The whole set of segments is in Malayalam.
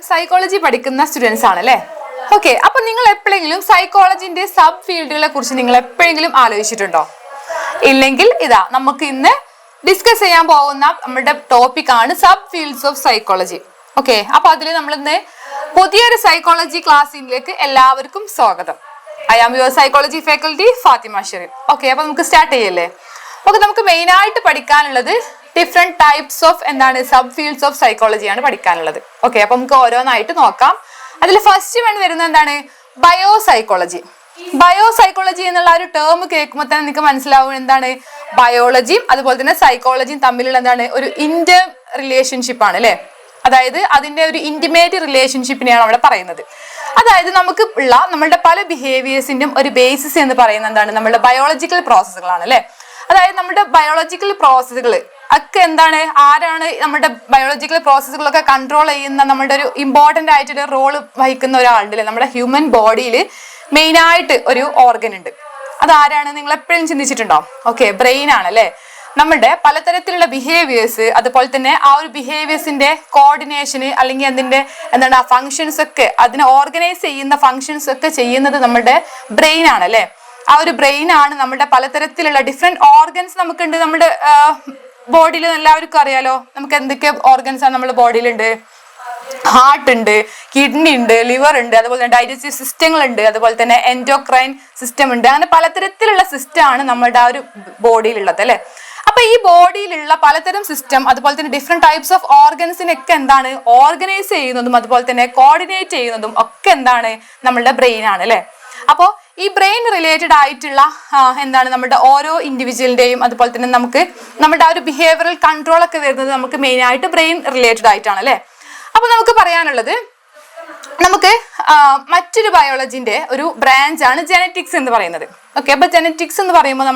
സൈക്കോളജി പഠിക്കുന്ന സ്റ്റുഡൻസ് ആണല്ലേ? ഓക്കെ, അപ്പൊ നിങ്ങൾ എപ്പോഴെങ്കിലും സൈക്കോളജിന്റെ സബ് ഫീൽഡുകളെ കുറിച്ച് നിങ്ങൾ എപ്പോഴെങ്കിലും ആലോചിച്ചിട്ടുണ്ടോ? ഇല്ലെങ്കിൽ ഇതാ നമുക്ക് ഇന്ന് ഡിസ്കസ് ചെയ്യാൻ പോകുന്ന നമ്മുടെ ടോപ്പിക് ആണ് sub fields of psychology. Okay, അപ്പൊ അതിൽ നമ്മൾ ഇന്ന് പുതിയൊരു സൈക്കോളജി ക്ലാസ്സിലേക്ക് എല്ലാവർക്കും സ്വാഗതം. I am your psychology faculty Fathima Sherin. Okay, അപ്പൊ നമുക്ക് സ്റ്റാർട്ട് ചെയ്യല്ലേ? ഓക്കെ, നമുക്ക് മെയിൻ ആയിട്ട് പഠിക്കാനുള്ളത് different types of sub fields of psychology ആണ് പഠിക്കാനുള്ളത്. ഓക്കെ, അപ്പൊ നമുക്ക് ഓരോന്നായിട്ട് നോക്കാം. അതിൽ ഫസ്റ്റ് വൺ വരുന്നത് എന്താണ്? ബയോസൈക്കോളജി. ബയോസൈക്കോളജി എന്നുള്ള ഒരു ടേം കേൾക്കുമ്പോൾ തന്നെ നിങ്ങൾക്ക് മനസ്സിലാവും എന്താണ് ബയോളജിയും അതുപോലെ തന്നെ സൈക്കോളജിയും തമ്മിലുള്ള എന്താണ് ഒരു ഇന്റർ റിലേഷൻഷിപ്പ് ആണ് അല്ലെ. അതായത് അതിന്റെ ഒരു ഇന്റിമേറ്റ് റിലേഷൻഷിപ്പിനെയാണ് അവിടെ പറയുന്നത്. അതായത് നമുക്ക് ഉള്ള നമ്മളുടെ പല ബിഹേവിയേഴ്സിന്റെയും ഒരു ബേസിസ് എന്ന് പറയുന്നത് എന്താണ്? നമ്മുടെ ബയോളജിക്കൽ പ്രോസസ്സുകളാണ് അല്ലെ. അതായത് നമ്മുടെ ബയോളജിക്കൽ പ്രോസസ്സുകൾ ഒക്കെ എന്താണ്, ആരാണ് നമ്മുടെ ബയോളജിക്കൽ പ്രോസസ്സുകളൊക്കെ കൺട്രോൾ ചെയ്യുന്ന നമ്മുടെ ഒരു ഇമ്പോർട്ടന്റ് ആയിട്ടൊരു റോള് വഹിക്കുന്ന ഒരാളുണ്ടല്ലേ നമ്മുടെ ഹ്യൂമൻ ബോഡിയിൽ മെയിൻ ആയിട്ട് ഒരു ഓർഗൻ ഉണ്ട്. അതാരാണ്? നിങ്ങൾ എപ്പോഴും ചിന്തിച്ചിട്ടുണ്ടോ? ഓക്കെ, ബ്രെയിൻ ആണല്ലേ. നമ്മുടെ പലതരത്തിലുള്ള ബിഹേവിയേഴ്സ് അതുപോലെ തന്നെ ആ ഒരു ബിഹേവിയേഴ്സിന്റെ കോർഡിനേഷന് അല്ലെങ്കിൽ അതിന്റെ ആ ഫങ്ഷൻസ് ഒക്കെ അതിനെ ഓർഗനൈസ് ചെയ്യുന്ന ഫങ്ഷൻസ് ഒക്കെ ചെയ്യുന്നത് നമ്മുടെ ബ്രെയിൻ ആണല്ലേ. ആ ഒരു ബ്രെയിൻ ആണ് നമ്മുടെ പലതരത്തിലുള്ള ഡിഫറെന്റ് ഓർഗൻസ് നമുക്കുണ്ട്. നമ്മുടെ ബോഡിയിൽ എല്ലാവർക്കും അറിയാലോ നമുക്ക് എന്തൊക്കെ ഓർഗൻസ് ആണ് നമ്മുടെ ബോഡിയിലുണ്ട്. ഹാർട്ട് ഉണ്ട്, കിഡ്നി ഉണ്ട്, ലിവർ ഉണ്ട്, അതുപോലെ തന്നെ ഡൈജസ്റ്റീവ് സിസ്റ്റങ്ങൾ ഉണ്ട്, അതുപോലെ തന്നെ എൻഡോക്രൈൻ സിസ്റ്റം ഉണ്ട്. അങ്ങനെ പലതരത്തിലുള്ള സിസ്റ്റം ആണ് നമ്മുടെ ആ ഒരു ബോഡിയിലുള്ളത് അല്ലെ. അപ്പൊ ഈ ബോഡിയിലുള്ള പലതരം സിസ്റ്റം അതുപോലെ തന്നെ ഡിഫറെന്റ് ടൈപ്സ് ഓഫ് ഓർഗൻസിനൊക്കെ എന്താണ് ഓർഗനൈസ് ചെയ്യുന്നതും അതുപോലെ തന്നെ കോർഡിനേറ്റ് ചെയ്യുന്നതും ഒക്കെ എന്താണ് നമ്മളുടെ ബ്രെയിൻ ആണ് അല്ലെ. അപ്പോ ഈ ബ്രെയിൻ റിലേറ്റഡ് ആയിട്ടുള്ള നമ്മുടെ ഓരോ ഇൻഡിവിജ്വലിന്റെയും അതുപോലെ തന്നെ നമുക്ക് നമ്മുടെ ആ ഒരു ബിഹേവിയറൽ കൺട്രോൾ ഒക്കെ വരുന്നത് നമുക്ക് മെയിൻ ആയിട്ട് ബ്രെയിൻ റിലേറ്റഡ് ആയിട്ടാണ് അല്ലെ. അപ്പൊ നമുക്ക് പറയാനുള്ളത് നമുക്ക് മറ്റൊരു ബയോളജിന്റെ ഒരു ബ്രാഞ്ച് ആണ് ജെനറ്റിക്സ് എന്ന് പറയുന്നത്. ഓക്കെ, അപ്പൊ ജെനറ്റിക്സ് എന്ന് പറയുമ്പോൾ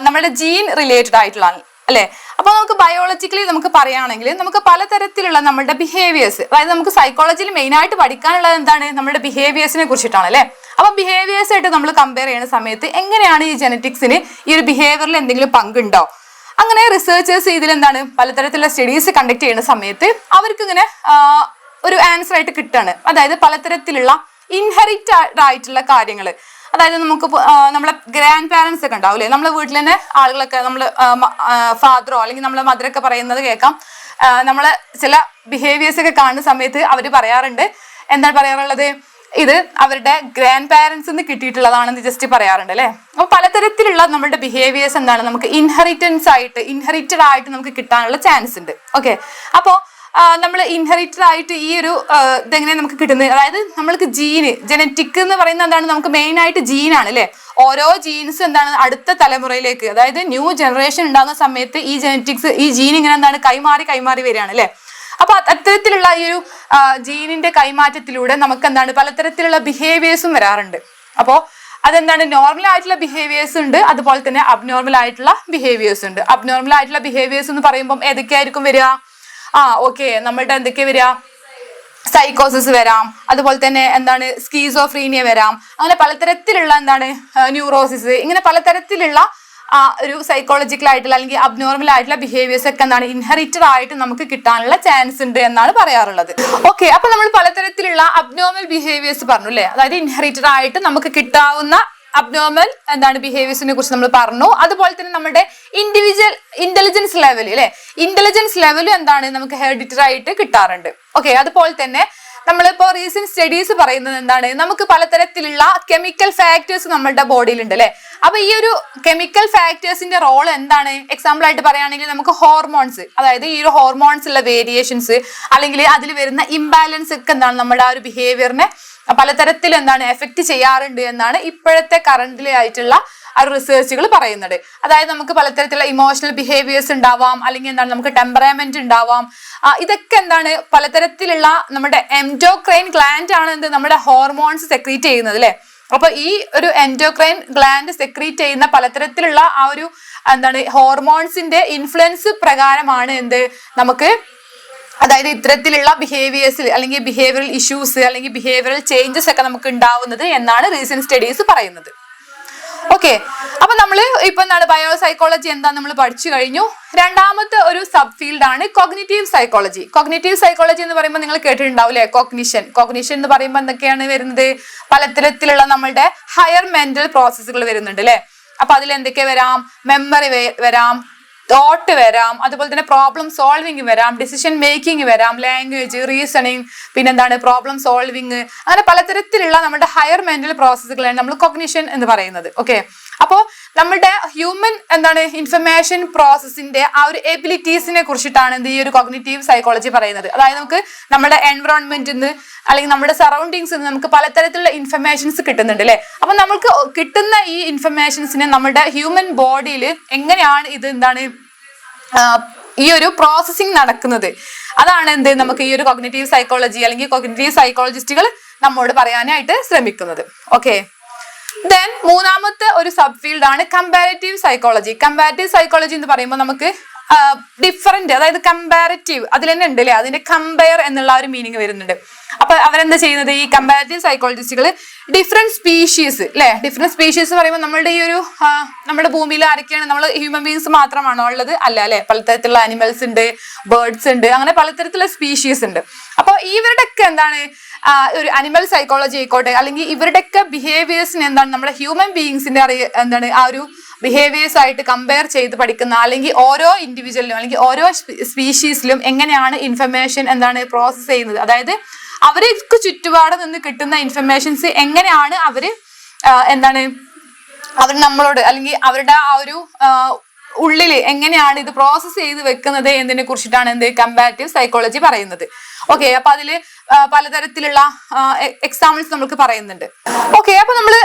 നമ്മുടെ ജീൻ റിലേറ്റഡ് ആയിട്ടുള്ള അല്ലെ. അപ്പൊ നമുക്ക് ബയോളജിക്കലി നമുക്ക് പറയുകയാണെങ്കിൽ നമുക്ക് പലതരത്തിലുള്ള നമ്മുടെ ബിഹേവിയേഴ്സ്, അതായത് നമുക്ക് സൈക്കോളജിയിൽ മെയിൻ ആയിട്ട് പഠിക്കാനുള്ളത് എന്താണ്? നമ്മുടെ ബിഹേവിയേഴ്സിനെ കുറിച്ചിട്ടാണ് അല്ലെ. അപ്പൊ ബിഹേവിയേഴ്സ് ആയിട്ട് നമ്മൾ കമ്പയർ ചെയ്യുന്ന സമയത്ത് എങ്ങനെയാണ് ഈ ജെനറ്റിക്സിന് ഈ ഒരു ബിഹേവിയറിൽ എന്തെങ്കിലും പങ്കുണ്ടോ? അങ്ങനെ റിസർച്ചേഴ്സ് ഇതിൽ പലതരത്തിലുള്ള സ്റ്റഡീസ് കണ്ടക്ട് ചെയ്യുന്ന സമയത്ത് അവർക്ക് ഇങ്ങനെ ഒരു ആൻസർ ആയിട്ട് കിട്ടാണ്. അതായത് പലതരത്തിലുള്ള ഇൻഹെറിറ്റഡ് ആയിട്ടുള്ള കാര്യങ്ങൾ, അതായത് നമുക്ക് നമ്മളെ ഗ്രാൻഡ് പാരന്റ്സ് ഒക്കെ ഉണ്ടാവും അല്ലെ. നമ്മളെ വീട്ടിൽ തന്നെ ആളുകളൊക്കെ നമ്മള് ഫാദറോ അല്ലെങ്കിൽ നമ്മളെ മദറൊക്കെ പറയുന്നത് കേൾക്കാം. നമ്മളെ ചില ബിഹേവിയേഴ്സ് ഒക്കെ കാണുന്ന സമയത്ത് അവർ പറയാറുണ്ട്, എന്താണ് പറയാറുള്ളത്? ഇത് അവരുടെ ഗ്രാൻഡ് പാരന്റ്സ് കിട്ടിയിട്ടുള്ളതാണെന്ന് ജസ്റ്റ് പറയാറുണ്ട് അല്ലെ. അപ്പൊ പലതരത്തിലുള്ള നമ്മുടെ ബിഹേവിയേഴ്സ് നമുക്ക് ഇൻഹെറിറ്റഡ് ആയിട്ട് നമുക്ക് കിട്ടാനുള്ള ചാൻസ് ഉണ്ട്. ഓക്കെ, അപ്പോ നമ്മൾ ഇൻഹെറിറ്റഡ് ആയിട്ട് ഈ ഒരു ഇതെങ്ങനെ നമുക്ക് കിട്ടുന്നത്? അതായത് നമ്മൾക്ക് ജെനറ്റിക് എന്ന് പറയുന്നത് എന്താണ്? നമുക്ക് മെയിൻ ആയിട്ട് ജീനാണ് അല്ലെ. ഓരോ ജീൻസ് അടുത്ത തലമുറയിലേക്ക്, അതായത് ന്യൂ ജനറേഷൻ ഉണ്ടാകുന്ന സമയത്ത് ഈ ജെനറ്റിക്സ് ഈ ജീൻ ഇങ്ങനെ കൈമാറി വരികയാണ് അല്ലെ. അപ്പൊ അത്തരത്തിലുള്ള ഈ ഒരു ജീനിന്റെ കൈമാറ്റത്തിലൂടെ നമുക്ക് പലതരത്തിലുള്ള ബിഹേവിയേഴ്സും വരാറുണ്ട്. അപ്പോ നോർമൽ ആയിട്ടുള്ള ബിഹേവിയേഴ്സ് ഉണ്ട്, അതുപോലെ തന്നെ അബ്നോർമൽ ആയിട്ടുള്ള ബിഹേവിയേഴ്സ് ഉണ്ട്. അബ്നോർമൽ ആയിട്ടുള്ള ബിഹേവിയേഴ്സ് എന്ന് പറയുമ്പോൾ ഏതൊക്കെയായിരിക്കും വരിക? ഓക്കെ, നമ്മളുടെ എന്തൊക്കെ വരിക? സൈക്കോസിസ് വരാം, അതുപോലെ തന്നെ സ്കീസോഫ്രീനിയ വരാം, അങ്ങനെ പലതരത്തിലുള്ള ന്യൂറോസിസ്, ഇങ്ങനെ പലതരത്തിലുള്ള ഒരു സൈക്കോളജിക്കൽ ആയിട്ടുള്ള അല്ലെങ്കിൽ അബ്നോർമൽ ആയിട്ടുള്ള ബിഹേവിയേഴ്സ് ഒക്കെ ഇൻഹെറിറ്റഡ് ആയിട്ട് നമുക്ക് കിട്ടാനുള്ള ചാൻസ് ഉണ്ട് എന്നാണ് പറയാറുള്ളത്. ഓക്കെ, അപ്പൊ നമ്മൾ പലതരത്തിലുള്ള അബ്നോർമൽ ബിഹേവിയേഴ്സ് പറഞ്ഞു അല്ലെ. അതായത് ഇൻഹെറിറ്റഡ് ആയിട്ട് നമുക്ക് കിട്ടാവുന്ന അബ്നോർമൽ ബിഹേവിയേഴ്സിനെ കുറിച്ച് നമ്മൾ പറഞ്ഞു. അതുപോലെ തന്നെ നമ്മുടെ ഇൻഡിവിജ്വൽ ഇന്റലിജൻസ് ലെവൽ അല്ലെ, ഇന്റലിജൻസ് ലെവൽ നമുക്ക് ഹെറിഡിറ്ററി ആയിട്ട് കിട്ടാറുണ്ട്. ഓക്കെ, അതുപോലെ തന്നെ നമ്മളിപ്പോ റീസെന്റ് സ്റ്റഡീസ് പറയുന്നത് നമുക്ക് പലതരത്തിലുള്ള കെമിക്കൽ ഫാക്ടേഴ്സ് നമ്മളുടെ ബോഡിയിൽ ഉണ്ട് അല്ലെ. അപ്പൊ ഈ ഒരു കെമിക്കൽ ഫാക്ടേഴ്സിന്റെ റോൾ എന്താണ്? എക്സാമ്പിൾ ആയിട്ട് പറയുകയാണെങ്കിൽ നമുക്ക് ഹോർമോൺസ്, അതായത് ഈ ഒരു ഹോർമോൺസ് ഉള്ള വേരിയേഷൻസ് അല്ലെങ്കിൽ അതിൽ വരുന്ന ഇംബാലൻസ് ഒക്കെ നമ്മുടെ ആ ഒരു ബിഹേവിയറിനെ പലതരത്തിൽ എഫക്ട് ചെയ്യാറുണ്ട് എന്നാണ് ഇപ്പോഴത്തെ കറന്റിലെ ആയിട്ടുള്ള ആ റിസർച്ചുകൾ പറയുന്നത്. അതായത് നമുക്ക് പലതരത്തിലുള്ള ഇമോഷണൽ ബിഹേവിയേഴ്സ് ഉണ്ടാവാം, അല്ലെങ്കിൽ നമുക്ക് ടെമ്പറാമെന്റ് ഉണ്ടാവാം. ഇതൊക്കെ പലതരത്തിലുള്ള നമ്മുടെ എൻഡോക്രൈൻ ഗ്ലാൻഡ് ആണ് നമ്മുടെ ഹോർമോൺസ് സെക്രീറ്റ് ചെയ്യുന്നത് അല്ലെ. അപ്പൊ ഈ ഒരു എൻഡോക്രൈൻ ഗ്ലാൻഡ് സെക്രീറ്റ് ചെയ്യുന്ന പലതരത്തിലുള്ള ആ ഒരു ഹോർമോൺസിന്റെ ഇൻഫ്ലുവൻസ് പ്രകാരമാണ് നമുക്ക് അതായത് ഇത്തരത്തിലുള്ള ബിഹേവിയേഴ്സിൽ അല്ലെങ്കിൽ ബിഹേവിയറൽ ഇഷ്യൂസ് അല്ലെങ്കിൽ ബിഹേവിയറൽ ചേഞ്ചസ് ഒക്കെ നമുക്ക് ഉണ്ടാവുന്നത് എന്നാണ് റീസെന്റ് സ്റ്റഡീസ് പറയുന്നത്. ഓക്കെ, അപ്പൊ നമ്മള് ഇപ്പൊ എന്താണ് ബയോ സൈക്കോളജി എന്താ നമ്മൾ പഠിച്ചു കഴിഞ്ഞു. രണ്ടാമത്തെ ഒരു സബ് ഫീൽഡ് ആണ് കോഗ്നിറ്റീവ് സൈക്കോളജി. കോഗ്നിറ്റീവ് സൈക്കോളജി എന്ന് പറയുമ്പോൾ നിങ്ങൾ കേട്ടിട്ടുണ്ടാവും അല്ലെ, കോഗ്നിഷൻ എന്ന് പറയുമ്പോൾ എന്തൊക്കെയാണ് വരുന്നത്? പലതരത്തിലുള്ള നമ്മളുടെ ഹയർ മെന്റൽ പ്രോസസ്സുകൾ വരുന്നുണ്ട് അല്ലെ. അപ്പൊ അതിൽ എന്തൊക്കെ വരാം? മെമ്മറി വരാം, തോട്ട് വരാം, അതുപോലെ തന്നെ പ്രോബ്ലം സോൾവിങ് വരാം, ഡിസിഷൻ മേക്കിംഗ് വരാം, ലാംഗ്വേജ്, റീസണിങ്, പിന്നെന്താണ് പ്രോബ്ലം സോൾവിങ്, അങ്ങനെ പലതരത്തിലുള്ള നമ്മുടെ ഹയർ മെന്റൽ പ്രോസസ്സുകളാണ് നമ്മൾ കോഗ്നിഷൻ എന്ന് പറയുന്നത്. ഓക്കെ, അപ്പോ നമ്മുടെ ഹ്യൂമൻ എന്താണ് ഇൻഫർമേഷൻ പ്രോസസ്സിന്റെ ആ ഒരു എബിലിറ്റീസിനെ കുറിച്ചിട്ടാണ് ഈ ഒരു കോഗ്നിറ്റീവ് സൈക്കോളജി പറയുന്നത്. അതായത് നമുക്ക് നമ്മുടെ എൻവറോൺമെന്റിൽ നിന്ന് അല്ലെങ്കിൽ നമ്മുടെ സറൗണ്ടിങ്സിൽ നിന്ന് നമുക്ക് പലതരത്തിലുള്ള ഇൻഫർമേഷൻസ് കിട്ടുന്നുണ്ട് അല്ലെ. അപ്പൊ നമുക്ക് കിട്ടുന്ന ഈ ഇൻഫർമേഷൻസിനെ നമ്മുടെ ഹ്യൂമൻ ബോഡിയിൽ എങ്ങനെയാണ് ഇത് എന്താണ് ഈ ഒരു പ്രോസസ്സിംഗ് നടക്കുന്നത്, അതാണ് എന്ത് നമുക്ക് ഈ ഒരു കോഗ്നിറ്റീവ് സൈക്കോളജി അല്ലെങ്കിൽ കോഗ്നിറ്റീവ് സൈക്കോളജിസ്റ്റുകൾ നമ്മോട് പറയാനായിട്ട് ശ്രമിക്കുന്നത്. ഓക്കെ, ദെൻ മൂന്നാമത്തെ ഒരു സബ് ഫീൽഡ് ആണ് കമ്പാരിറ്റീവ് സൈക്കോളജി. കമ്പാരിറ്റീവ് സൈക്കോളജി എന്ന് പറയുമ്പോൾ നമുക്ക് ഡിഫറൻറ്റ്, അതായത് കമ്പാരിറ്റീവ് അതിൽ തന്നെ ഉണ്ട് അല്ലെ, അതിന്റെ കമ്പയർ എന്നുള്ള ഒരു മീനിങ് വരുന്നുണ്ട്. അപ്പൊ അവരെന്താ ചെയ്യുന്നത്? ഈ കമ്പാരിറ്റീവ് സൈക്കോളജിസ്റ്റുകൾ ഡിഫറെന്റ് സ്പീഷീസ് അല്ലെ, ഡിഫറെന്റ് സ്പീഷീസ് പറയുമ്പോൾ നമ്മളുടെ ഈ ഒരു നമ്മുടെ ഭൂമിയിൽ ആരൊക്കെയാണ്? നമ്മൾ ഹ്യൂമൻ ബീങ്സ് മാത്രമാണോ ഉള്ളത്? അല്ല അല്ലെ, പലതരത്തിലുള്ള അനിമൽസ് ഉണ്ട്, ബേർഡ്സ് ഉണ്ട്, അങ്ങനെ പലതരത്തിലുള്ള സ്പീഷീസ് ഉണ്ട്. അപ്പോൾ ഇവരുടെയൊക്കെ എന്താണ് ഒരു അനിമൽ സൈക്കോളജി ആയിക്കോട്ടെ, അല്ലെങ്കിൽ ഇവരുടെയൊക്കെ ബിഹേവിയേഴ്സിന് എന്താണ് നമ്മുടെ ഹ്യൂമൻ ബീയിങ്സിന്റെ എന്താണ് ആ ഒരു ബിഹേവിയേഴ്സ് ആയിട്ട് കമ്പയർ ചെയ്ത് പഠിക്കുന്ന, അല്ലെങ്കിൽ ഓരോ ഇൻഡിവിജ്വലിലും അല്ലെങ്കിൽ ഓരോ സ്പീഷീസിലും എങ്ങനെയാണ് ഇൻഫർമേഷൻ എന്താണ് പ്രോസസ് ചെയ്യുന്നത്, അതായത് അവർക്ക് ചുറ്റുപാട് നിന്ന് കിട്ടുന്ന ഇൻഫർമേഷൻസ് എങ്ങനെയാണ് അവര് എന്താണ് അവർ നമ്മളോട് അല്ലെങ്കിൽ അവരുടെ ആ ഒരു ഉള്ളിൽ എങ്ങനെയാണ് ഇത് പ്രോസസ് ചെയ്ത് വെക്കുന്നത് എന്നതിനെ കുറിച്ചിട്ടാണ് എന്ത് കമ്പാരിറ്റീവ് സൈക്കോളജി പറയുന്നത്. ഓക്കെ, അപ്പൊ അതില് പലതരത്തിലുള്ള എക്സാമ്പിൾസ് നമുക്ക് പറയുന്നുണ്ട്. ഓക്കെ, അപ്പൊ നമ്മള്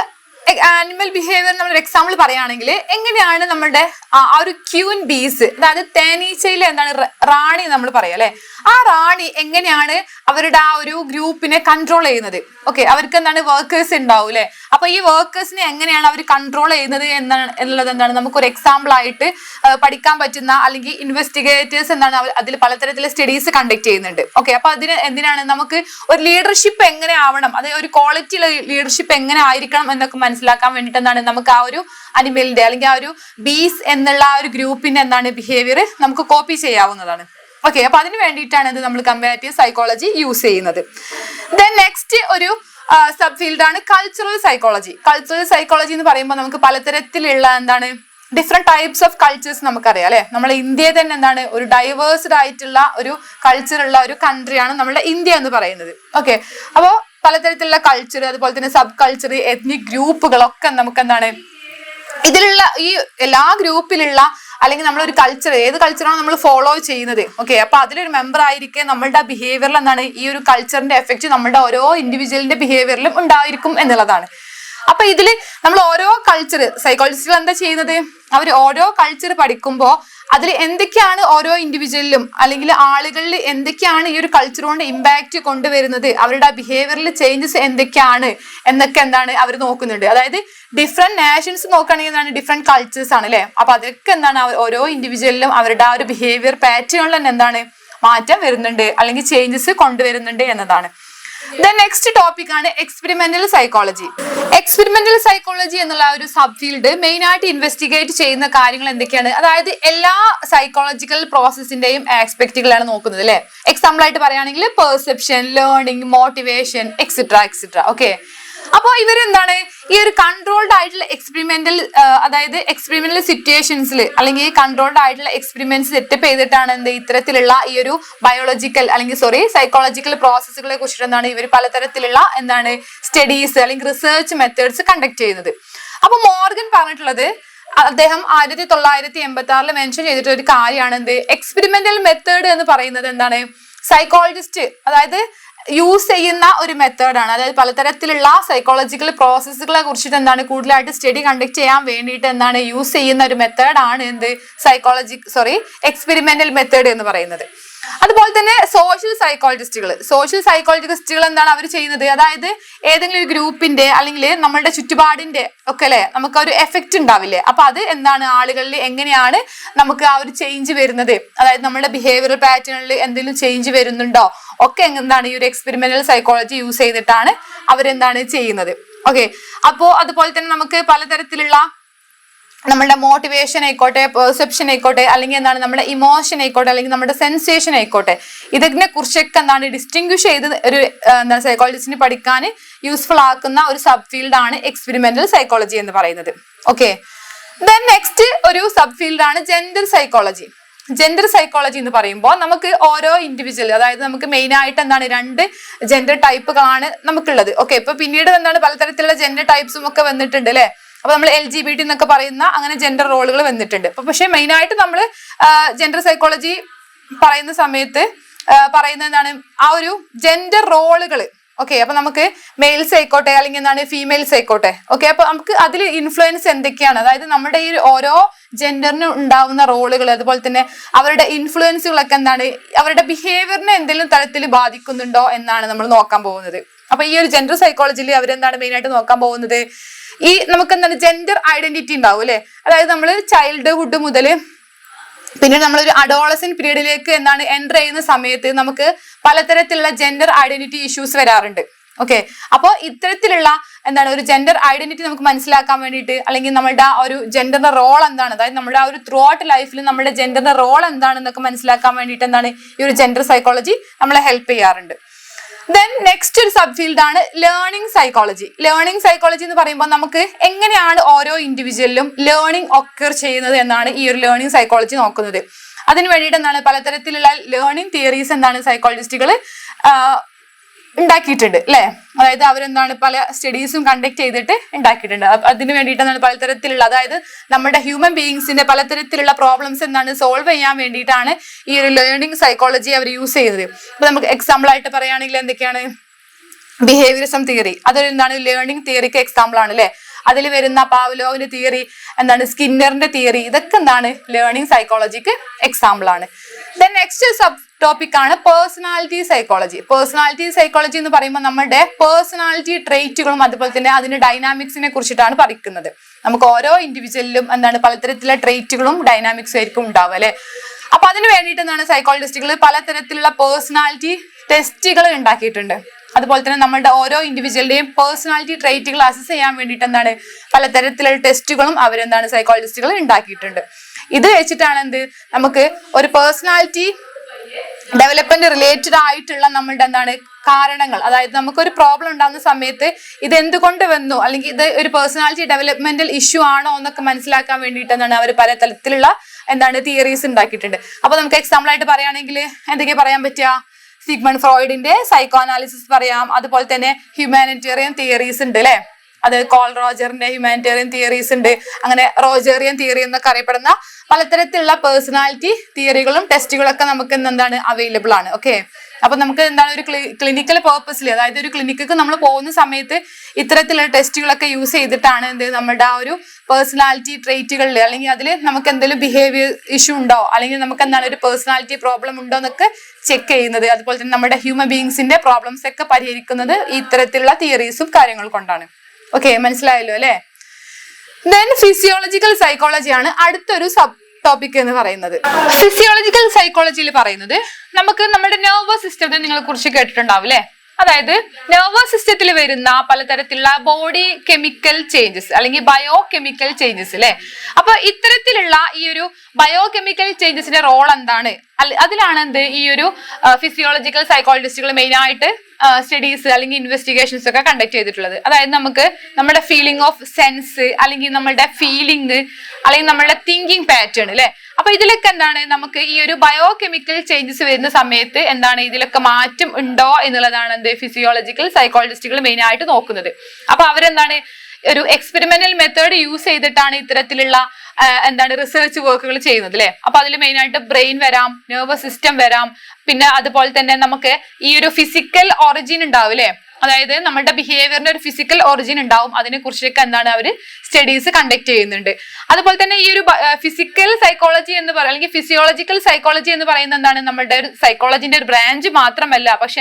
ആനിമൽ ബിഹേവിയർ നമ്മൾ എക്സാമ്പിൾ പറയുകയാണെങ്കിൽ എങ്ങനെയാണ് നമ്മുടെ ആ ഒരു ക്യൂൻ ബീസ്, അതായത് തേനീച്ചയിൽ എന്താണ് റാണി നമ്മൾ പറയാം അല്ലെ, ആ റാണി എങ്ങനെയാണ് അവരുടെ ആ ഒരു ഗ്രൂപ്പിനെ കൺട്രോൾ ചെയ്യുന്നത്. ഓക്കെ, അവർക്ക് എന്താണ് വർക്കേഴ്സ് ഉണ്ടാവും അല്ലെ, അപ്പൊ ഈ വർക്കേഴ്സിനെ എങ്ങനെയാണ് അവർ കൺട്രോൾ ചെയ്യുന്നത് എന്നുള്ളത് എന്താണ് നമുക്കൊരു എക്സാമ്പിൾ ആയിട്ട് പഠിക്കാൻ പറ്റുന്ന, അല്ലെങ്കിൽ ഇൻവെസ്റ്റിഗേറ്റേഴ്സ് എന്താണ് അതിൽ പലതരത്തിലുള്ള സ്റ്റഡീസ് കണ്ടക്ട് ചെയ്യുന്നുണ്ട്. ഓക്കെ, അപ്പൊ അതിന് എന്തിനാണ് നമുക്ക് ഒരു ലീഡർഷിപ്പ് എങ്ങനെ ആവണം, അത് ഒരു ക്വാളിറ്റി ലീഡർഷിപ്പ് എങ്ങനെ ആയിരിക്കണം എന്നൊക്കെ മനസ്സിലാക്കാൻ വേണ്ടിയിട്ട് എന്താണ് നമുക്ക് ആ ഒരു അനിമലിന്റെ അല്ലെങ്കിൽ ആ ഒരു ബീസ് എന്നുള്ള ആ ഒരു ഗ്രൂപ്പിന്റെ എന്താണ് ബിഹേവിയർ നമുക്ക് കോപ്പി ചെയ്യാവുന്നതാണ്. ഓക്കെ, അപ്പൊ അതിന് വേണ്ടിയിട്ടാണ് ഇത് നമ്മൾ കമ്പാരിറ്റീവ് സൈക്കോളജി യൂസ് ചെയ്യുന്നത്. ദെൻ നെക്സ്റ്റ് ഒരു സബ് ഫീൽഡാണ് കൾച്ചറൽ സൈക്കോളജി. കൾച്ചറൽ സൈക്കോളജി എന്ന് പറയുമ്പോൾ നമുക്ക് പലതരത്തിലുള്ള എന്താണ് ഡിഫറെന്റ് ടൈപ്സ് ഓഫ് കൾച്ചേഴ്സ് നമുക്കറിയാം അല്ലെ. നമ്മളെ ഇന്ത്യയെ തന്നെ എന്താണ് ഒരു ഡൈവേഴ്സ്ഡ് ആയിട്ടുള്ള ഒരു കൾച്ചറുള്ള ഒരു കൺട്രിയാണ് നമ്മുടെ ഇന്ത്യ എന്ന് പറയുന്നത്. ഓക്കെ, അപ്പോൾ പലതരത്തിലുള്ള കൾച്ചർ, അതുപോലെ തന്നെ സബ് കൾച്ചർ, എത്നിക് ഗ്രൂപ്പുകളൊക്കെ നമുക്ക് എന്താണ് ഇതിലുള്ള ഈ എല്ലാ ഗ്രൂപ്പിലുള്ള അല്ലെങ്കിൽ നമ്മളൊരു കൾച്ചർ, ഏത് കൾച്ചറാണ് നമ്മൾ ഫോളോ ചെയ്യുന്നത്. ഓക്കെ, അപ്പൊ അതിലൊരു മെമ്പർ ആയിരിക്കെ നമ്മളുടെ ബിഹേവിയറിൽ എന്താണ് ഈ ഒരു കൾച്ചറിന്റെ എഫക്റ്റ് നമ്മുടെ ഓരോ ഇൻഡിവിജ്വലിന്റെ ബിഹേവിയറിലും ഉണ്ടായിരിക്കും എന്നുള്ളതാണ്. അപ്പൊ ഇതില് നമ്മൾ ഓരോ കൾച്ചർ സൈക്കോളജിസ്റ്റുകൾ എന്താ ചെയ്യുന്നത്, അവർ ഓരോ കൾച്ചർ പഠിക്കുമ്പോൾ അതിൽ എന്തൊക്കെയാണ് ഓരോ ഇൻഡിവിജ്വലിലും അല്ലെങ്കിൽ ആളുകളിൽ എന്തൊക്കെയാണ് ഈ ഒരു കൾച്ചർ കൊണ്ട് ഇമ്പാക്റ്റ് കൊണ്ടുവരുന്നത്, അവരുടെ ബിഹേവിയറിൽ ചേഞ്ചസ് എന്തൊക്കെയാണ് എന്നൊക്കെ എന്താണ് അവർ നോക്കുന്നുണ്ട്. അതായത് ഡിഫറെന്റ് നാഷൻസ് നോക്കുകയാണെങ്കിൽ എന്താണ് ഡിഫറെന്റ് കൾച്ചേഴ്സ് ആണ് അല്ലെ. അപ്പൊ അതൊക്കെ എന്താണ് ഓരോ ഇൻഡിവിജ്വലിലും അവരുടെ ആ ഒരു ബിഹേവിയർ പാറ്റേണിൽ തന്നെ എന്താണ് മാറ്റം വരുന്നുണ്ട് അല്ലെങ്കിൽ ചേഞ്ചസ് കൊണ്ടുവരുന്നുണ്ട് എന്നതാണ്. ദെൻ നെക്സ്റ്റ് ടോപ്പിക് ആണ് എക്സ്പെരിമെന്റൽ സൈക്കോളജി. എക്സ്പെരിമെന്റൽ സൈക്കോളജി എന്നുള്ള ഒരു സബ് ഫീൽഡ് മെയിൻ ആയിട്ട് ഇൻവെസ്റ്റിഗേറ്റ് ചെയ്യുന്ന കാര്യങ്ങൾ എന്തൊക്കെയാണ്, അതായത് എല്ലാ സൈക്കോളജിക്കൽ പ്രോസസ്സിന്റെയും ആസ്പെക്റ്റുകളാണ് നോക്കുന്നത് അല്ലെ. എക്സാമ്പിൾ ആയിട്ട് പറയുകയാണെങ്കിൽ perception, learning, motivation, etcetera etcetera. Okay, അപ്പോൾ ഇവരെന്താണ് ഈ ഒരു കൺട്രോൾഡ് ആയിട്ടുള്ള എക്സ്പെരിമെന്റൽ, അതായത് എക്സ്പെരിമെന്റൽ സിറ്റുവേഷൻസിൽ അല്ലെങ്കിൽ കൺട്രോൾഡ് ആയിട്ടുള്ള എക്സ്പെരിമെന്റ്സ് സെറ്റപ്പ് ചെയ്തിട്ടാണ് എന്ത് ഇത്തരത്തിലുള്ള ഈ ഒരു ബയോളജിക്കൽ അല്ലെങ്കിൽ സൈക്കോളജിക്കൽ പ്രോസസ്സുകളെ കുറിച്ചിട്ട് എന്താണ് ഇവർ പലതരത്തിലുള്ള എന്താണ് സ്റ്റഡീസ് അല്ലെങ്കിൽ റിസർച്ച് മെത്തേഡ്സ് കണ്ടക്ട് ചെയ്യുന്നത്. അപ്പൊ മോർഗൻ പറഞ്ഞിട്ടുള്ളത്, അദ്ദേഹം 1986 മെൻഷൻ ചെയ്തിട്ടുള്ള ഒരു കാര്യമാണ് എന്ത് എക്സ്പെരിമെന്റൽ മെത്തേഡ് എന്ന് പറയുന്നത് എന്താണ് സൈക്കോളജിസ്റ്റ് അതായത് യൂസ് ചെയ്യുന്ന ഒരു മെത്തേഡാണ്. അതായത് പലതരത്തിലുള്ള സൈക്കോളജിക്കൽ പ്രോസസ്സുകളെ കുറിച്ചിട്ട് എന്താണ് കൂടുതലായിട്ട് സ്റ്റഡി കണ്ടക്ട് ചെയ്യാൻ വേണ്ടിയിട്ട് എന്താണ് യൂസ് ചെയ്യുന്ന ഒരു മെത്തേഡാണ് എന്ത് എക്സ്പെരിമെന്റൽ മെത്തേഡ് എന്ന് പറയുന്നത്. അതുപോലെ തന്നെ സോഷ്യൽ സൈക്കോളജിസ്റ്റുകൾ എന്താണ് അവർ ചെയ്യുന്നത്, അതായത് ഏതെങ്കിലും ഒരു ഗ്രൂപ്പിന്റെ അല്ലെങ്കിൽ നമ്മളുടെ ചുറ്റുപാടിന്റെ ഒക്കെ അല്ലെ നമുക്ക് ഒരു എഫക്റ്റ് ഉണ്ടാവില്ലേ, അപ്പൊ അത് എന്താണ് ആളുകളിൽ എങ്ങനെയാണ് നമുക്ക് ആ ഒരു ചേഞ്ച് വരുന്നത്, അതായത് നമ്മുടെ ബിഹേവിയറൽ പാറ്റേണിൽ എന്തെങ്കിലും ചേഞ്ച് വരുന്നുണ്ടോ ഒക്കെ എന്താണ് ഈ ഒരു എക്സ്പെരിമെന്റൽ സൈക്കോളജി യൂസ് ചെയ്തിട്ടാണ് അവരെന്താണ് ചെയ്യുന്നത്. ഓക്കെ. അപ്പോ അതുപോലെ തന്നെ നമുക്ക് പലതരത്തിലുള്ള നമ്മുടെ മോട്ടിവേഷൻ ആയിക്കോട്ടെ, പെർസെപ്ഷൻ ആയിക്കോട്ടെ, അല്ലെങ്കിൽ എന്താണ് നമ്മുടെ ഇമോഷൻ ആയിക്കോട്ടെ, അല്ലെങ്കിൽ നമ്മുടെ സെൻസേഷൻ ആയിക്കോട്ടെ, ഇതിനെ കുറിച്ചൊക്കെ എന്താണ് ഡിസ്റ്റിങ്വിഷ് ചെയ്ത് ഒരു എന്താണ് സൈക്കോളജിസ്റ്റിന് പഠിക്കാൻ യൂസ്ഫുൾ ആക്കുന്ന ഒരു സബ് ഫീൽഡ് ആണ് എക്സ്പെരിമെന്റൽ സൈക്കോളജി എന്ന് പറയുന്നത്. ഓക്കെ. ദെൻ നെക്സ്റ്റ് ഒരു സബ് ഫീൽഡ് ആണ് ജെൻഡർ സൈക്കോളജി. ജെൻഡർ സൈക്കോളജി എന്ന് പറയുമ്പോൾ നമുക്ക് ഓരോ ഇൻഡിവിജ്വൽ, അതായത് നമുക്ക് മെയിൻ ആയിട്ട് എന്താണ് 2 ജെൻഡർ ടൈപ്പുകളാണ് നമുക്കുള്ളത്. ഓക്കെ. ഇപ്പൊ പിന്നീട് എന്താണ് പലതരത്തിലുള്ള ജെൻഡർ ടൈപ്സും ഒക്കെ വന്നിട്ടുണ്ട് അല്ലെ. അപ്പൊ നമ്മൾ LGBT എന്നൊക്കെ പറയുന്ന അങ്ങനെ ജെൻഡർ റോളുകൾ വന്നിട്ടുണ്ട്. അപ്പൊ പക്ഷെ മെയിൻ ആയിട്ട് നമ്മൾ ജെൻഡർ സൈക്കോളജി പറയുന്ന സമയത്ത് പറയുന്ന എന്താണ് ആ ഒരു ജെൻഡർ റോളുകൾ. ഓക്കെ. അപ്പൊ നമുക്ക് മെയിൽസ് ആയിക്കോട്ടെ, അല്ലെങ്കിൽ എന്താണ് ഫീമെയിൽസ് ആയിക്കോട്ടെ. ഓക്കെ. അപ്പൊ നമുക്ക് അതിൽ ഇൻഫ്ലുവൻസ് എന്തൊക്കെയാണ്, അതായത് നമ്മുടെ ഈ ഓരോ ജെൻഡറിന് ഉണ്ടാവുന്ന റോളുകൾ, അതുപോലെ തന്നെ അവരുടെ ഇൻഫ്ലുവൻസുകളൊക്കെ എന്താണ് അവരുടെ ബിഹേവിയറിനെ എന്തെങ്കിലും തരത്തിൽ ബാധിക്കുന്നുണ്ടോ എന്നാണ് നമ്മൾ നോക്കാൻ പോകുന്നത്. അപ്പൊ ഈ ഒരു ജെൻഡർ സൈക്കോളജിയിൽ അവരെന്താണ് മെയിൻ ആയിട്ട് നോക്കാൻ പോകുന്നത്, ഈ നമുക്ക് എന്താണ് ജെൻഡർ ഐഡന്റിറ്റി ഉണ്ടാവും അല്ലെ. അതായത് നമ്മൾ ചൈൽഡ്ഹുഡ് മുതൽ പിന്നീട് നമ്മളൊരു അഡോളസെന്റ് പീരീഡിലേക്ക് എന്താണ് എൻ്റർ ചെയ്യുന്ന സമയത്ത് നമുക്ക് പലതരത്തിലുള്ള ജെൻഡർ ഐഡന്റിറ്റി ഇഷ്യൂസ് വരാറുണ്ട്. ഓക്കെ. അപ്പോൾ ഇത്തരത്തിലുള്ള എന്താണ് ഒരു ജെൻഡർ ഐഡന്റിറ്റി നമുക്ക് മനസ്സിലാക്കാൻ വേണ്ടിയിട്ട്, അല്ലെങ്കിൽ നമ്മുടെ ആ ഒരു ജെൻഡറിന്റെ റോൾ എന്താണ്, അതായത് നമ്മുടെ ആ ഒരു ത്രൂ ഔട്ട് ലൈഫിൽ നമ്മുടെ ജെൻഡറിന്റെ റോൾ എന്താണെന്നൊക്കെ മനസ്സിലാക്കാൻ വേണ്ടിയിട്ട് എന്താണ് ഈ ഒരു ജെൻഡർ സൈക്കോളജി നമ്മളെ ഹെൽപ്പ് ചെയ്യാറുണ്ട്. ദെൻ നെക്സ്റ്റ് ഒരു സബ് ഫീൽഡ് ആണ് ലേണിംഗ് സൈക്കോളജി. ലേണിംഗ് സൈക്കോളജി എന്ന് പറയുമ്പോൾ നമുക്ക് എങ്ങനെയാണ് ഓരോ ഇൻഡിവിജ്വലിലും ലേണിംഗ് ഒക്കർ ചെയ്യുന്നത് എന്നാണ് ഈ ഒരു ലേണിംഗ് സൈക്കോളജി നോക്കുന്നത്. അതിന് വേണ്ടിയിട്ട് എന്താണ് പലതരത്തിലുള്ള ലേണിംഗ് തിയറീസ് എന്താണ് സൈക്കോളജിസ്റ്റുകൾ ഉണ്ടാക്കിയിട്ടുണ്ട് അല്ലെ. അതായത് അവരെന്താണ് പല സ്റ്റഡീസും കണ്ടക്ട് ചെയ്തിട്ട് ഉണ്ടാക്കിയിട്ടുണ്ട്. അതിന് വേണ്ടിയിട്ട് എന്താണ് പലതരത്തിലുള്ള, അതായത് നമ്മുടെ ഹ്യൂമൻ ബീയിങ്സിന്റെ പലതരത്തിലുള്ള പ്രോബ്ലംസ് എന്താണ് സോൾവ് ചെയ്യാൻ വേണ്ടിയിട്ടാണ് ഈ ഒരു ലേണിംഗ് സൈക്കോളജി അവർ യൂസ് ചെയ്യുന്നത്. അപ്പൊ നമുക്ക് എക്സാമ്പിൾ ആയിട്ട് പറയുകയാണെങ്കിൽ എന്തൊക്കെയാണ്, ബിഹേവിയറിസം തിയറി, അതൊരു എന്താണ് ലേണിംഗ് തിയറിക്ക് എക്സാമ്പിൾ ആണ് അല്ലെ. അതിൽ വരുന്ന പാവ്ലോവിന്റെ തിയറി, എന്താണ് സ്കിന്നറിന്റെ തിയറി, ഇതൊക്കെ എന്താണ് ലേണിംഗ് സൈക്കോളജിക്ക് എക്സാമ്പിൾ ആണ്. ദെൻ നെക്സ്റ്റ് സബ് ടോപ്പിക് ആണ് പേഴ്സണാലിറ്റി സൈക്കോളജി. പേഴ്സണാലിറ്റി സൈക്കോളജി എന്ന് പറയുമ്പോൾ നമ്മുടെ പേഴ്സണാലിറ്റി ട്രേറ്റുകളും അതുപോലെ തന്നെ അതിന്റെ ഡൈനാമിക്സിനെ കുറിച്ചിട്ടാണ് പഠിക്കുന്നത്. നമുക്ക് ഓരോ ഇൻഡിവിജ്വലിലും എന്താണ് പലതരത്തിലുള്ള ട്രേറ്റുകളും ഡൈനാമിക്സും ആയിരിക്കും ഉണ്ടാവുക അല്ലെ. അപ്പൊ അതിന് വേണ്ടിയിട്ട് എന്താണ് സൈക്കോളജിസ്റ്റുകൾ പലതരത്തിലുള്ള പേഴ്സണാലിറ്റി ടെസ്റ്റുകൾ ഉണ്ടാക്കിയിട്ടുണ്ട്. അതുപോലെ തന്നെ നമ്മുടെ ഓരോ ഇൻഡിവിജ്വലിന്റെയും പേഴ്സണാലിറ്റി ട്രേറ്റുകൾ അസസ് ചെയ്യാൻ വേണ്ടിയിട്ട് എന്താണ് പലതരത്തിലുള്ള ടെസ്റ്റുകളും അവരെന്താണ് സൈക്കോളജിസ്റ്റുകൾ ഉണ്ടാക്കിയിട്ടുണ്ട്. ഇത് വെച്ചിട്ടാണ് നമുക്ക് ഒരു പേഴ്സണാലിറ്റി ഡെവലപ്മെന്റ് റിലേറ്റഡ് ആയിട്ടുള്ള നമ്മളുടെ എന്താണ് കാരണങ്ങൾ, അതായത് നമുക്കൊരു പ്രോബ്ലം ഉണ്ടാകുന്ന സമയത്ത് ഇത് എന്തുകൊണ്ട് വന്നു, അല്ലെങ്കിൽ ഇത് ഒരു പേഴ്സണാലിറ്റി ഡെവലപ്മെന്റൽ ഇഷ്യൂ ആണോ എന്നൊക്കെ മനസ്സിലാക്കാൻ വേണ്ടിയിട്ട് എന്താണ് അവർ പല തരത്തിലുള്ള എന്താണ് തിയറീസ് ഉണ്ടാക്കിയിട്ടുണ്ട്. അപ്പൊ നമുക്ക് എക്സാമ്പിൾ ആയിട്ട് പറയുകയാണെങ്കിൽ എന്തൊക്കെയാ പറയാൻ പറ്റുക, സിഗ്മണ്ട് ഫ്രോയിഡിന്റെ സൈക്കോ അനാലിസിസ് പറയാം. അതുപോലെ തന്നെ ഹ്യൂമാനിറ്റേറിയൻ തിയറീസ് ഉണ്ട് അല്ലെ. അത് കോൾ റോജറിന്റെ ഹ്യൂമാനിറ്റേറിയൻ തിയറീസ് ഉണ്ട്. അങ്ങനെ റോജേറിയൻ തിയറി എന്നൊക്കെ അറിയപ്പെടുന്ന പലതരത്തിലുള്ള പേഴ്സണാലിറ്റി തിയറികളും ടെസ്റ്റുകളൊക്കെ നമുക്ക് എന്താണ് അവൈലബിൾ ആണ്. ഓക്കെ. അപ്പൊ നമുക്ക് എന്താണ് ഒരു ക്ലിനിക്കൽ പേർപ്പസിൽ, അതായത് ഒരു ക്ലിനിക്ക് നമ്മൾ പോകുന്ന സമയത്ത് ഇത്തരത്തിലുള്ള ടെസ്റ്റുകളൊക്കെ യൂസ് ചെയ്തിട്ടാണ് നമ്മുടെ ആ ഒരു പേഴ്സണാലിറ്റി ട്രേറ്റുകളിൽ, അല്ലെങ്കിൽ അതിൽ നമുക്ക് എന്തെങ്കിലും ബിഹേവിയർ ഇഷ്യൂ ഉണ്ടോ, അല്ലെങ്കിൽ നമുക്ക് എന്താണ് ഒരു പേഴ്സണാലിറ്റി പ്രോബ്ലം ഉണ്ടോ എന്നൊക്കെ ചെക്ക് ചെയ്യുന്നത്. അതുപോലെ തന്നെ നമ്മുടെ ഹ്യൂമൻ ബീയിങ്സിന്റെ പ്രോബ്ലംസ് ഒക്കെ പരിഹരിക്കുന്നത് ഇത്തരത്തിലുള്ള തിയറീസും കാര്യങ്ങൾ കൊണ്ടാണ്. ഓക്കെ, മനസ്സിലായല്ലോ അല്ലെ. ദെൻ ഫിസിയോളജിക്കൽ സൈക്കോളജി ആണ് അടുത്തൊരു സബ് ടോപ്പിക് എന്ന് പറയുന്നത്. ഫിസിയോളജിക്കൽ സൈക്കോളജിയിൽ പറയുന്നത് നമുക്ക് നമ്മുടെ നെർവസ് സിസ്റ്റത്തെ നിങ്ങളെ കുറിച്ച് കേട്ടിട്ടുണ്ടാവും അല്ലെ. അതായത് നെർവസ് സിസ്റ്റത്തിൽ വരുന്ന പലതരത്തിലുള്ള ബോഡി കെമിക്കൽ ചേഞ്ചസ് അല്ലെങ്കിൽ ബയോ കെമിക്കൽ ചേഞ്ചസ് അല്ലെ. അപ്പൊ ഇത്തരത്തിലുള്ള ഈ ഒരു ബയോ കെമിക്കൽ ചേഞ്ചസിന്റെ റോൾ എന്താണ്, അതിലാണ് ഈ ഒരു ഫിസിയോളജിക്കൽ സൈക്കോളജിസ്റ്റുകൾ മെയിൻ ആയിട്ട് സ്റ്റഡീസ് അല്ലെങ്കിൽ ഇൻവെസ്റ്റിഗേഷൻസ് ഒക്കെ കണ്ടക്ട് ചെയ്തിട്ടുള്ളത്. അതായത് നമുക്ക് നമ്മുടെ ഫീലിംഗ് ഓഫ് സെൻസ്, അല്ലെങ്കിൽ നമ്മുടെ ഫീലിംഗ്, അല്ലെങ്കിൽ നമ്മുടെ തിങ്കിങ് പാറ്റേൺ അല്ലെ. അപ്പൊ ഇതിലൊക്കെ എന്താണ് നമുക്ക് ഈ ഒരു ബയോ കെമിക്കൽ ചേഞ്ചസ് വരുന്ന സമയത്ത് എന്താണ് ഇതിലൊക്കെ മാറ്റം ഉണ്ടോ എന്നുള്ളതാണ് ഫിസിയോളജിക്കൽ സൈക്കോളജിസ്റ്റുകൾ മെയിൻ ആയിട്ട് നോക്കുന്നത്. അപ്പൊ അവരെന്താണ് ഒരു എക്സ്പെരിമെന്റൽ മെത്തേഡ് യൂസ് ചെയ്തിട്ടാണ് ഇത്തരത്തിലുള്ള റിസർച്ച് വർക്കുകൾ ചെയ്യുന്നത് അല്ലെ. അപ്പൊ അതിൽ മെയിൻ ആയിട്ട് ബ്രെയിൻ വരാം, നെർവസ് സിസ്റ്റം വരാം, പിന്നെ അതുപോലെ തന്നെ നമുക്ക് ഈ ഒരു ഫിസിക്കൽ ഒറിജിൻ ഉണ്ടാവും അല്ലെ. അതായത് നമ്മുടെ ബിഹേവിയറിന്റെ ഒരു ഫിസിക്കൽ ഒറിജിൻ ഉണ്ടാവും. അതിനെ കുറിച്ചൊക്കെ അവർ സ്റ്റഡീസ് കണ്ടക്ട് ചെയ്യുന്നുണ്ട്. അതുപോലെ തന്നെ ഈ ഒരു ഫിസിക്കൽ സൈക്കോളജി എന്ന് പറയുന്നത് അല്ലെങ്കിൽ ഫിസിയോളജിക്കൽ സൈക്കോളജി എന്ന് പറയുന്നത് നമ്മുടെ ഒരു സൈക്കോളജിന്റെ ഒരു ബ്രാഞ്ച് മാത്രമല്ല, പക്ഷെ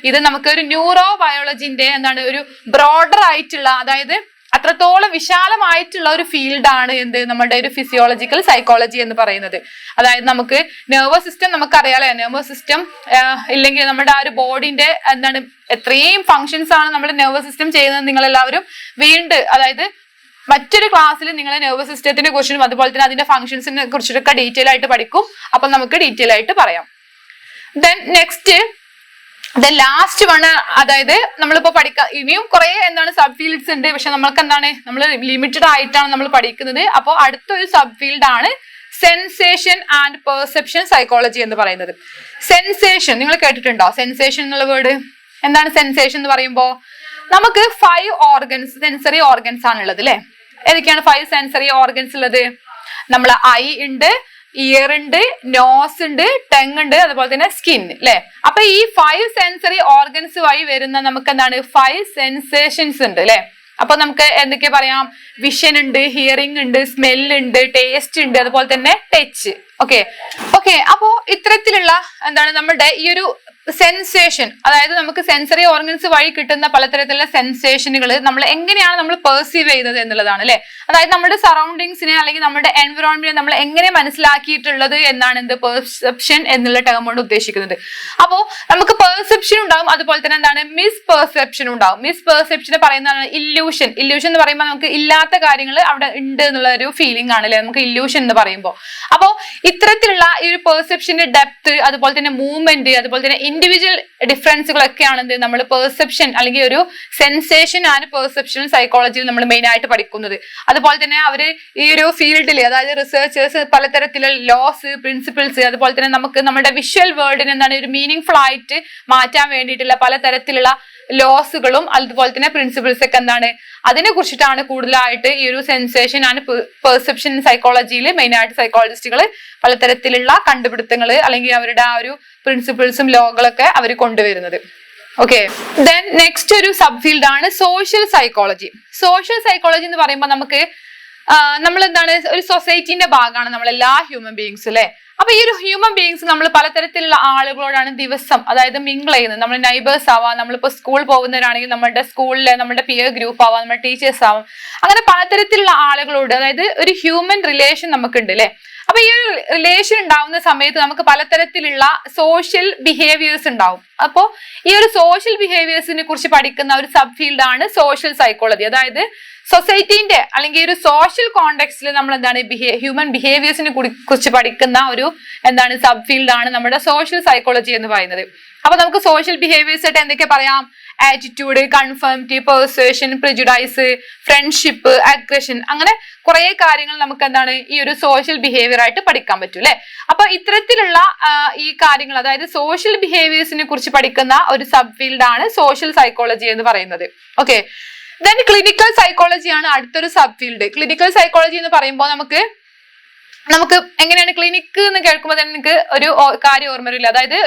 ഇത് നമുക്ക് ഒരു ന്യൂറോ ബയോളജിന്റെ ഒരു ബ്രോഡർ ആയിട്ടുള്ള, അതായത് അത്രത്തോളം വിശാലമായിട്ടുള്ള ഒരു ഫീൽഡാണ് എന്ത് നമ്മുടെ ഒരു ഫിസിയോളജിക്കൽ സൈക്കോളജി എന്ന് പറയുന്നത്. അതായത് നമുക്ക് നെർവസ് സിസ്റ്റം നമുക്കറിയാലോ, നെർവസ് സിസ്റ്റം ഇല്ലെങ്കിൽ നമ്മുടെ ആ ഒരു ബോഡിന്റെ എന്താണ് എത്രയും ഫങ്ഷൻസ് ആണ് നമ്മുടെ നെർവസ് സിസ്റ്റം ചെയ്യുന്നത്. നിങ്ങൾ എല്ലാവരും വീണ്ടും അതായത് മറ്റൊരു ക്ലാസ്സിൽ നിങ്ങൾ നെർവസ് സിസ്റ്റത്തിനെ കുറിച്ചും അതുപോലെ തന്നെ അതിന്റെ ഫങ്ഷൻസിനെ കുറിച്ചിട്ടൊക്കെ ഡീറ്റെയിൽ ആയിട്ട് പഠിക്കും. അപ്പൊ നമുക്ക് ഡീറ്റെയിൽ ആയിട്ട് പറയാം. ദെൻ നെക്സ്റ്റ് ലാസ്റ്റ് വൺ, അതായത് നമ്മളിപ്പോ ഇനിയും കുറെ എന്താണ് സബ് ഫീൽഡ്സ് ഉണ്ട്. പക്ഷെ നമ്മൾക്ക് എന്താണ് നമ്മൾ ലിമിറ്റഡ് ആയിട്ടാണ് നമ്മൾ പഠിക്കുന്നത്. അപ്പോൾ അടുത്തൊരു സബ് ഫീൽഡ് ആണ് സെൻസേഷൻ ആൻഡ് പെർസെപ്ഷൻ സൈക്കോളജി എന്ന് പറയുന്നത്. സെൻസേഷൻ നിങ്ങൾ കേട്ടിട്ടുണ്ടോ? സെൻസേഷൻ എന്നുള്ള വേർഡ് എന്താണ്? സെൻസേഷൻ എന്ന് പറയുമ്പോൾ നമുക്ക് 5 ഓർഗൻസ്, സെൻസറി ഓർഗൻസ് ആണുള്ളത് അല്ലെ. ഏതൊക്കെയാണ് 5 സെൻസറി ഓർഗൻസ് ഉള്ളത്? നമ്മളെ ഐ ഉണ്ട്, ഇയർ ഉണ്ട്, നോസ് ഉണ്ട്, ടങ് ഉണ്ട്, അതുപോലെ തന്നെ സ്കിൻ അല്ലെ. അപ്പൊ ഈ 5 സെൻസറി ഓർഗൻസ് വഴി വരുന്ന നമുക്ക് എന്താണ് 5 സെൻസേഷൻസ് ഉണ്ട് അല്ലെ. അപ്പൊ നമുക്ക് എന്തൊക്കെ പറയാം? വിഷൻ ഉണ്ട്, ഹിയറിംഗ് ഉണ്ട്, സ്മെല്ല് ഉണ്ട്, ടേസ്റ്റ് ഉണ്ട്, അതുപോലെ തന്നെ ടച്ച്. ഓക്കെ അപ്പോ ഇത്തരത്തിലുള്ള എന്താണ് നമ്മുടെ ഈ ഒരു സെൻസേഷൻ, അതായത് നമുക്ക് സെൻസറി ഓർഗൻസ് വഴി കിട്ടുന്ന പലതരത്തിലുള്ള സെൻസേഷനുകൾ നമ്മൾ എങ്ങനെയാണ് നമ്മൾ പെർസീവ് ചെയ്യുന്നത് എന്നുള്ളതാണ് അല്ലെ. അതായത് നമ്മുടെ സറൗണ്ടിങ്സിനെ അല്ലെങ്കിൽ നമ്മുടെ എൻവിറോൺമെന്റിനെ നമ്മൾ എങ്ങനെ മനസ്സിലാക്കിയിട്ടുള്ളത് എന്നാണ് എന്ത് പെർസെപ്ഷൻ എന്നുള്ള ടേം കൊണ്ട് ഉദ്ദേശിക്കുന്നത്. അപ്പോ നമുക്ക് പെർസെപ്ഷൻ ഉണ്ടാവും, അതുപോലെ തന്നെ എന്താണ് മിസ് പെർസെപ്ഷൻ ഉണ്ടാവും. മിസ് പെർസെപ്ഷനെ പറയുന്നതാണ് ഇല്യൂഷൻ. ഇല്യൂഷൻ എന്ന് പറയുമ്പോൾ നമുക്ക് ഇല്ലാത്ത കാര്യങ്ങൾ അവിടെ ഉണ്ട് എന്നുള്ള ഒരു ഫീലിംഗ് ആണ് അല്ലെ നമുക്ക് ഇല്യൂഷൻ എന്ന് പറയുമ്പോൾ. അപ്പോ ഇത്തരത്തിലുള്ള ഈ ഒരു പെർസെപ്ഷന്റെ ഡെപ്ത്, അതുപോലെ തന്നെ മൂവ്മെന്റ്, അതുപോലെ തന്നെ ഇൻഡിവിജ്വൽ ഡിഫറൻസുകളൊക്കെയാണ് എന്ത് നമ്മൾ പെർസെപ്ഷൻ അല്ലെങ്കിൽ ഒരു സെൻസേഷൻ ആൻഡ് പെർസെപ്ഷൻ സൈക്കോളജിയിൽ നമ്മൾ മെയിൻ ആയിട്ട് പഠിക്കുന്നത്. അതുപോലെ തന്നെ അവര് ഈ ഒരു ഫീൽഡിൽ അതായത് റിസർച്ചേഴ്സ് പലതരത്തിലുള്ള ലോസ്, പ്രിൻസിപ്പിൾസ്, അതുപോലെ തന്നെ നമുക്ക് നമ്മുടെ വിഷ്വൽ വേർഡിന് എന്താണ് ഒരു മീനിങ് ഫുൾ ആയിട്ട് മാറ്റാൻ വേണ്ടിയിട്ടുള്ള പലതരത്തിലുള്ള ലോസുകളും അതുപോലെ തന്നെ പ്രിൻസിപ്പിൾസ് ഒക്കെ എന്താണ് അതിനെ കുറിച്ചിട്ടാണ് കൂടുതലായിട്ട് ഈ ഒരു സെൻസേഷൻ ആൻഡ് പെർസെപ്ഷൻ സൈക്കോളജിയിൽ മെയിൻ ആയിട്ട് സൈക്കോളജിസ്റ്റുകൾ പലതരത്തിലുള്ള കണ്ടുപിടുത്തങ്ങൾ അല്ലെങ്കിൽ അവരുടെ ആ ഒരു പ്രിൻസിപ്പിൾസും ലോകളൊക്കെ അവർ കൊണ്ടുവരുന്നത്. ദെൻ നെക്സ്റ്റ് ഒരു സബ് ഫീൽഡ് ആണ് സോഷ്യൽ സൈക്കോളജി. സോഷ്യൽ സൈക്കോളജി എന്ന് പറയുമ്പോൾ നമ്മൾ എന്താണ് ഒരു സൊസൈറ്റിന്റെ ഭാഗമാണ് നമ്മളെല്ലാ ഹ്യൂമൻ ബീയിങ്സ് അല്ലെ. അപ്പൊ ഈ ഒരു ഹ്യൂമൻ ബീയിങ്സ് നമ്മൾ പലതരത്തിലുള്ള ആളുകളോടാണ് ദിവസം അതായത് മിങ്കിൾ ചെയ്യുന്നത്. നമ്മൾ നൈബേഴ്സ് ആവാം, നമ്മളിപ്പോ സ്കൂൾ പോകുന്നവരാണെങ്കിൽ നമ്മുടെ സ്കൂളിലെ നമ്മുടെ പിയർ ഗ്രൂപ്പ് ആവാം, നമ്മുടെ ടീച്ചേഴ്സ് ആവാം, അങ്ങനെ പലതരത്തിലുള്ള ആളുകളോട് അതായത് ഒരു ഹ്യൂമൻ റിലേഷൻ നമുക്കുണ്ട് അല്ലെ. അപ്പൊ ഈ ഒരു റിലേഷൻ ഉണ്ടാവുന്ന സമയത്ത് നമുക്ക് പലതരത്തിലുള്ള സോഷ്യൽ ബിഹേവിയേഴ്സ് ഉണ്ടാവും. അപ്പോ ഈ ഒരു സോഷ്യൽ ബിഹേവിയേഴ്സിനെ കുറിച്ച് പഠിക്കുന്ന ഒരു സബ് ഫീൽഡ് ആണ് സോഷ്യൽ സൈക്കോളജി. അതായത് സൊസൈറ്റിന്റെ അല്ലെങ്കിൽ ഒരു സോഷ്യൽ കോണ്ടെക്സ്റ്റിൽ നമ്മൾ എന്താണ് ഹ്യൂമൻ ബിഹേവിയേഴ്സിനെ കുറിച്ച് പഠിക്കുന്ന ഒരു എന്താണ് സബ് ഫീൽഡ് ആണ് നമ്മുടെ സോഷ്യൽ സൈക്കോളജി എന്ന് പറയുന്നത്. അപ്പൊ നമുക്ക് സോഷ്യൽ ബിഹേവിയേഴ്സ് ആയിട്ട് എന്തൊക്കെ പറയാം? Attitude, conformity, persuasion, prejudice, friendship, aggression, അങ്ങനെ കുറെ കാര്യങ്ങൾ നമുക്ക് എന്താണ് ഈ ഒരു സോഷ്യൽ ബിഹേവിയർ ആയിട്ട് പഠിക്കാൻ പറ്റും അല്ലെ. അപ്പൊ ഇത്തരത്തിലുള്ള ഈ കാര്യങ്ങൾ അതായത് സോഷ്യൽ ബിഹേവിയേഴ്സിനെ കുറിച്ച് പഠിക്കുന്ന ഒരു സബ് ഫീൽഡ് ആണ് സോഷ്യൽ സൈക്കോളജി എന്ന് പറയുന്നത്. ദെൻ ക്ലിനിക്കൽ സൈക്കോളജി ആണ് അടുത്തൊരു സബ് ഫീൽഡ്. ക്ലിനിക്കൽ സൈക്കോളജി എന്ന് പറയുമ്പോൾ നമുക്ക് എങ്ങനെയാണ് ക്ലിനിക്ക് എന്ന് കേൾക്കുമ്പോൾ തന്നെ നിങ്ങൾക്ക് ഒരു കാര്യം ഓർമ്മ വരില്ല. അതായത്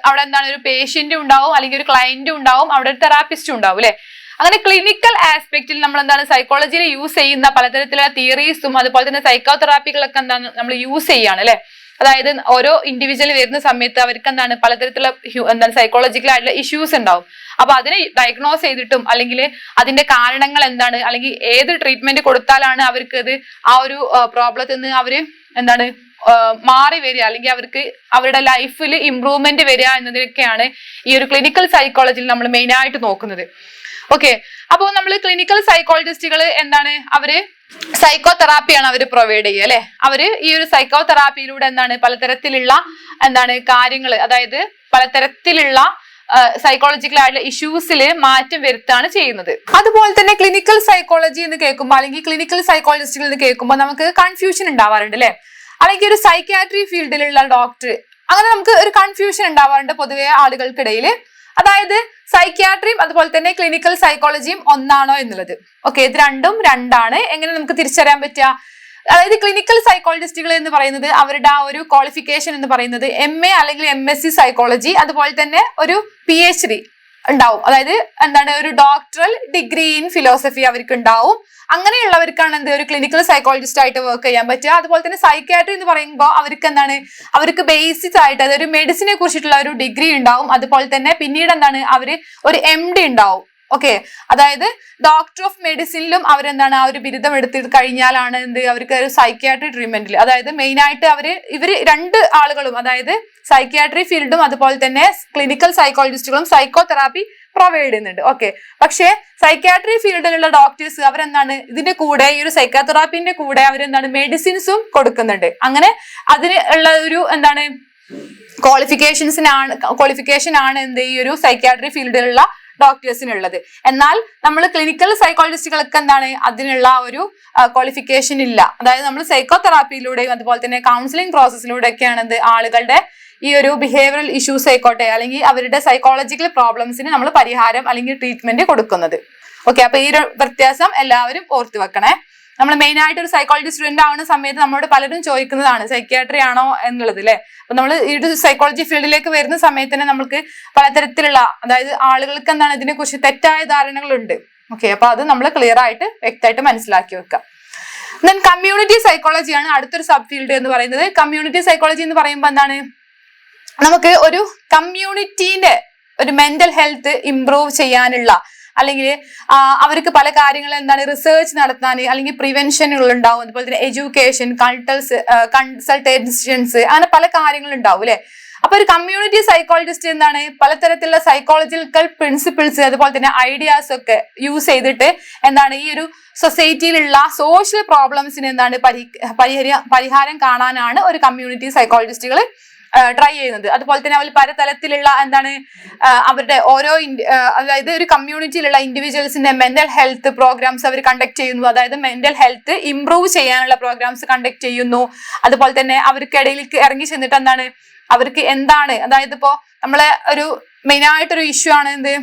അവിടെ എന്താണ് ഒരു പേഷ്യന്റും ഉണ്ടാവും, അല്ലെങ്കിൽ ഒരു ക്ലയന്റും ഉണ്ടാവും, അവിടെ ഒരു തെറാപ്പിസ്റ്റും ഉണ്ടാവും അല്ലെ. അങ്ങനെ ക്ലിനിക്കൽ ആസ്പെക്റ്റിൽ നമ്മൾ എന്താണ് സൈക്കോളജിയിൽ യൂസ് ചെയ്യുന്ന പലതരത്തിലുള്ള തിയറീസും അതുപോലെ തന്നെ സൈക്കോ തെറാപ്പികളൊക്കെ എന്താണ് നമ്മൾ യൂസ് ചെയ്യാണ് അല്ലെ. അതായത് ഓരോ ഇൻഡിവിജ്വൽ വരുന്ന സമയത്ത് അവർക്ക് എന്താണ് പലതരത്തിലുള്ള എന്താണ് സൈക്കോളജിക്കൽ ആയിട്ടുള്ള ഇഷ്യൂസ് ഉണ്ടാവും. അപ്പൊ അതിനെ ഡയഗ്നോസ് ചെയ്തിട്ടും അല്ലെങ്കിൽ അതിന്റെ കാരണങ്ങൾ എന്താണ് അല്ലെങ്കിൽ ഏത് ട്രീറ്റ്മെന്റ് കൊടുത്താലാണ് അവർക്ക് അത് ആ ഒരു പ്രോബ്ലത്തിൽ നിന്ന് അവര് എന്താണ് മാറി വരിക അല്ലെങ്കിൽ അവർക്ക് അവരുടെ ലൈഫിൽ ഇംപ്രൂവ്മെന്റ് വരിക എന്നതൊക്കെയാണ് ഈ ഒരു ക്ലിനിക്കൽ സൈക്കോളജിയിൽ നമ്മൾ മെയിൻ ആയിട്ട് നോക്കുന്നത്. അപ്പോൾ നമ്മൾ ക്ലിനിക്കൽ സൈക്കോളജിസ്റ്റുകൾ എന്താണ് അവര് സൈക്കോ തെറാപ്പിയാണ് അവർ പ്രൊവൈഡ് ചെയ്യുക അല്ലെ. അവര് ഈ ഒരു സൈക്കോ തെറാപ്പിയിലൂടെ എന്താണ് പലതരത്തിലുള്ള കാര്യങ്ങൾ അതായത് പലതരത്തിലുള്ള സൈക്കോളജിക്കൽ ആയിട്ടുള്ള ഇഷ്യൂസിൽ മാറ്റം വരുത്താണ് ചെയ്യുന്നത്. അതുപോലെ തന്നെ ക്ലിനിക്കൽ സൈക്കോളജി എന്ന് കേൾക്കുമ്പോൾ അല്ലെങ്കിൽ ക്ലിനിക്കൽ സൈക്കോളജിസ്റ്റുകൾ എന്ന് കേൾക്കുമ്പോൾ നമുക്ക് കൺഫ്യൂഷൻ ഉണ്ടാവാറുണ്ട് അല്ലെ. അല്ലെങ്കിൽ ഒരു സൈക്യാട്രി ഫീൽഡിലുള്ള ഡോക്ടർ, അങ്ങനെ നമുക്ക് ഒരു കൺഫ്യൂഷൻ ഉണ്ടാവാറുണ്ട് പൊതുവെ ആളുകൾക്കിടയിൽ. അതായത് സൈക്യാട്രിയും അതുപോലെ തന്നെ ക്ലിനിക്കൽ സൈക്കോളജിയും ഒന്നാണോ എന്നുള്ളത്. ഇത് രണ്ടാണ്. എങ്ങനെ നമുക്ക് തിരിച്ചറിയാൻ പറ്റുക? അതായത് ക്ലിനിക്കൽ സൈക്കോളജിസ്റ്റുകൾ എന്ന് പറയുന്നത് അവരുടെ ആ ഒരു ക്വാളിഫിക്കേഷൻ എന്ന് പറയുന്നത് MA അല്ലെങ്കിൽ MSc സൈക്കോളജി, അതുപോലെ തന്നെ ഒരു PhD ഉണ്ടാവും. അതായത് എന്താണ് ഒരു ഡോക്ടറൽ ഡിഗ്രി ഇൻ ഫിലോസഫി അവർക്ക് ഉണ്ടാവും. അങ്ങനെയുള്ളവർക്കാണ് ഒരു ക്ലിനിക്കൽ സൈക്കോളജിസ്റ്റ് ആയിട്ട് വർക്ക് ചെയ്യാൻ പറ്റുക. അതുപോലെ തന്നെ സൈക്യാട്രി എന്ന് പറയുമ്പോൾ അവർക്ക് ബേസിക് ആയിട്ട് അതൊരു മെഡിസിനെ കുറിച്ചിട്ടുള്ള ഒരു ഡിഗ്രി ഉണ്ടാവും. അതുപോലെ തന്നെ പിന്നീട് അവര് ഒരു MD ഉണ്ടാവും. ഓക്കെ, അതായത് ഡോക്ടർ ഓഫ് മെഡിസിനിലും അവരെന്താണ് ആ ഒരു ബിരുദം എടുത്ത് കഴിഞ്ഞാലാണ് എന്ത് അവർക്ക് ഒരു സൈക്യാട്രി ട്രീറ്റ്മെന്റിൽ, അതായത് മെയിൻ ആയിട്ട് ഇവര് രണ്ട് ആളുകളും, അതായത് സൈക്യാട്രി ഫീൽഡും അതുപോലെ തന്നെ ക്ലിനിക്കൽ സൈക്കോളജിസ്റ്റുകളും സൈക്കോ തെറാപ്പി പ്രൊവൈഡ് ചെയ്യുന്നുണ്ട്. ഓക്കെ, പക്ഷേ സൈക്യാട്രി ഫീൽഡിലുള്ള ഡോക്ടേഴ്സ് അവരെന്താണ് ഇതിന്റെ കൂടെ ഈ ഒരു സൈക്കോതെറാപ്പിന്റെ കൂടെ അവരെന്താണ് മെഡിസിൻസും കൊടുക്കുന്നുണ്ട്. അങ്ങനെ അതിന് ഉള്ള ഒരു എന്താണ് ക്വാളിഫിക്കേഷൻ ആണ് എന്ത് ഈ ഒരു സൈക്യാട്രി ഫീൽഡിലുള്ള ഡോക്ടേഴ്സിനുള്ളത്. എന്നാൽ നമ്മൾ ക്ലിനിക്കൽ സൈക്കോളജിസ്റ്റുകൾക്ക് എന്താണ് അതിനുള്ള ഒരു ക്വാളിഫിക്കേഷൻ ഇല്ല. അതായത് നമ്മൾ സൈക്കോ തെറാപ്പിയിലൂടെയും അതുപോലെ തന്നെ കൗൺസിലിംഗ് പ്രോസസ്സിലൂടെയൊക്കെയാണ് എന്ത് ആളുകളുടെ ഈ ഒരു ബിഹേവിയറൽ ഇഷ്യൂസ് ആയിക്കോട്ടെ അല്ലെങ്കിൽ അവരുടെ സൈക്കോളജിക്കൽ പ്രോബ്ലംസിന് നമ്മൾ പരിഹാരം അല്ലെങ്കിൽ ട്രീറ്റ്മെന്റ് കൊടുക്കുന്നത്. ഓക്കെ, അപ്പൊ ഈ ഒരു വ്യത്യാസം എല്ലാവരും ഓർത്തു വെക്കണേ. നമ്മൾ മെയിൻ ആയിട്ട് ഒരു സൈക്കോളജി സ്റ്റുഡന്റ് ആവുന്ന സമയത്ത് നമ്മളോട് പലരും ചോദിക്കുന്നതാണ് സൈക്യാട്രി ആണോ എന്നുള്ളത് അല്ലെ. അപ്പൊ നമ്മൾ ഈ ഒരു സൈക്കോളജി ഫീൽഡിലേക്ക് വരുന്ന സമയത്ത് തന്നെ നമുക്ക് പലതരത്തിലുള്ള, അതായത് ആളുകൾക്ക് എന്താണ് ഇതിനെ കുറിച്ച് തെറ്റായ ധാരണകളുണ്ട്. ഓക്കെ, അപ്പൊ അത് നമ്മൾ ക്ലിയർ ആയിട്ട് വ്യക്തമായിട്ട് മനസ്സിലാക്കി വെക്കാം. ദെൻ കമ്മ്യൂണിറ്റി സൈക്കോളജിയാണ് അടുത്തൊരു സബ് ഫീൽഡ് എന്ന് പറയുന്നത്. കമ്മ്യൂണിറ്റി സൈക്കോളജി എന്ന് പറയുമ്പോൾ എന്താണ്, നമുക്ക് ഒരു കമ്മ്യൂണിറ്റീന്റെ ഒരു മെന്റൽ ഹെൽത്ത് ഇംപ്രൂവ് ചെയ്യാനുള്ള അല്ലെങ്കിൽ അവർക്ക് പല കാര്യങ്ങൾ എന്താണ് റിസർച്ച് നടത്താൻ അല്ലെങ്കിൽ പ്രിവെൻഷനുകൾ ഉണ്ടാവും, അതുപോലെ തന്നെ എഡ്യൂക്കേഷൻ, കൺസൾട്ടേഷൻസ്, അങ്ങനെ പല കാര്യങ്ങൾ ഉണ്ടാവും അല്ലെ. അപ്പൊ ഒരു കമ്മ്യൂണിറ്റി സൈക്കോളജിസ്റ്റ് എന്താണ് പലതരത്തിലുള്ള സൈക്കോളജിക്കൽ പ്രിൻസിപ്പിൾസ് അതുപോലെ തന്നെ ഐഡിയാസ് ഒക്കെ യൂസ് ചെയ്തിട്ട് എന്താണ് ഈ ഒരു സൊസൈറ്റിയിലുള്ള സോഷ്യൽ പ്രോബ്ലംസിന് എന്താണ് പരിഹാരം കാണാനാണ് ഒരു കമ്മ്യൂണിറ്റി സൈക്കോളജിസ്റ്റുകൾ ട്രൈ ചെയ്യുന്നത്. അതുപോലെ തന്നെ അവർ പലതരത്തിലുള്ള എന്താണ് അവരുടെ ഓരോ അതായത് ഒരു കമ്മ്യൂണിറ്റിയിലുള്ള ഇൻഡിവിജ്വൽസിന്റെ മെന്റൽ ഹെൽത്ത് പ്രോഗ്രാംസ് അവർ കണ്ടക്ട് ചെയ്യുന്നു. അതായത് മെന്റൽ ഹെൽത്ത് ഇംപ്രൂവ് ചെയ്യാനുള്ള പ്രോഗ്രാംസ് കണ്ടക്ട് ചെയ്യുന്നു. അതുപോലെ തന്നെ അവർക്കിടയിലേക്ക് ഇറങ്ങി ചെന്നിട്ട് എന്താണ് അവർക്ക് എന്താണ്, അതായത് ഇപ്പോ നമ്മളെ ഒരു മെയിൻ ആയിട്ടൊരു ഇഷ്യൂ ആണ് എന്ത്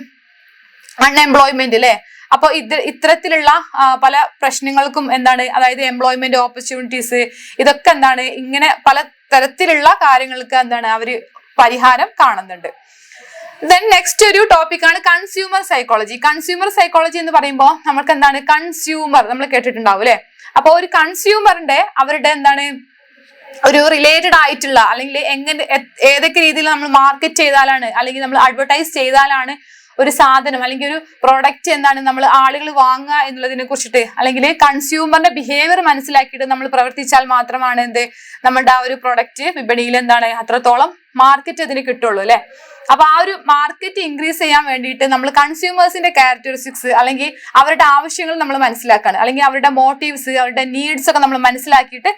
അൺഎംപ്ലോയ്മെന്റ് അല്ലെ. അപ്പൊ ഇത്തരത്തിലുള്ള പല പ്രശ്നങ്ങൾക്കും എന്താണ്, അതായത് എംപ്ലോയ്മെന്റ് ഓപ്പർച്യൂണിറ്റീസ്, ഇതൊക്കെ എന്താണ് ഇങ്ങനെ പല തരത്തിലുള്ള കാര്യങ്ങൾക്ക് എന്താണ് അവര് പരിഹാരം കാണുന്നുണ്ട്. ദെൻ നെക്സ്റ്റ് ഒരു ടോപ്പിക്കാണ് കൺസ്യൂമർ സൈക്കോളജി. കൺസ്യൂമർ സൈക്കോളജി എന്ന് പറയുമ്പോൾ നമുക്ക് എന്താണ് കൺസ്യൂമർ നമ്മൾ കേട്ടിട്ടുണ്ടാവും അല്ലെ. അപ്പൊ ഒരു കൺസ്യൂമറിന്റെ അവരുടെ എന്താണ് ഒരു റിലേറ്റഡ് ആയിട്ടുള്ള അല്ലെങ്കിൽ ഏതൊക്കെ രീതിയിൽ നമ്മൾ മാർക്കറ്റ് ചെയ്താലാണ് അല്ലെങ്കിൽ നമ്മൾ അഡ്വർടൈസ് ചെയ്താലാണ് ഒരു സാധനം അല്ലെങ്കിൽ ഒരു പ്രോഡക്റ്റ് എന്താണ് നമ്മൾ ആളുകൾ വാങ്ങുക എന്നുള്ളതിനെ കുറിച്ചിട്ട് അല്ലെങ്കിൽ കൺസ്യൂമറിന്റെ ബിഹേവിയർ മനസ്സിലാക്കിയിട്ട് നമ്മൾ പ്രവർത്തിച്ചാൽ മാത്രമാണ് എന്ത് നമ്മുടെ ആ ഒരു പ്രൊഡക്റ്റ് വിപണിയിൽ എന്താണ് അത്രത്തോളം മാർക്കറ്റ് അതിന് കിട്ടുള്ളൂ അല്ലെ. അപ്പൊ ആ ഒരു മാർക്കറ്റ് ഇൻക്രീസ് ചെയ്യാൻ വേണ്ടിയിട്ട് നമ്മൾ കൺസ്യൂമേഴ്സിന്റെ ക്യാരക്ടറിസ്റ്റിക്സ് അല്ലെങ്കിൽ അവരുടെ ആവശ്യങ്ങൾ നമ്മൾ മനസ്സിലാക്കാണ്, അല്ലെങ്കിൽ അവരുടെ മോട്ടീവ്സ് അവരുടെ നീഡ്സ് ഒക്കെ നമ്മൾ മനസ്സിലാക്കിയിട്ട്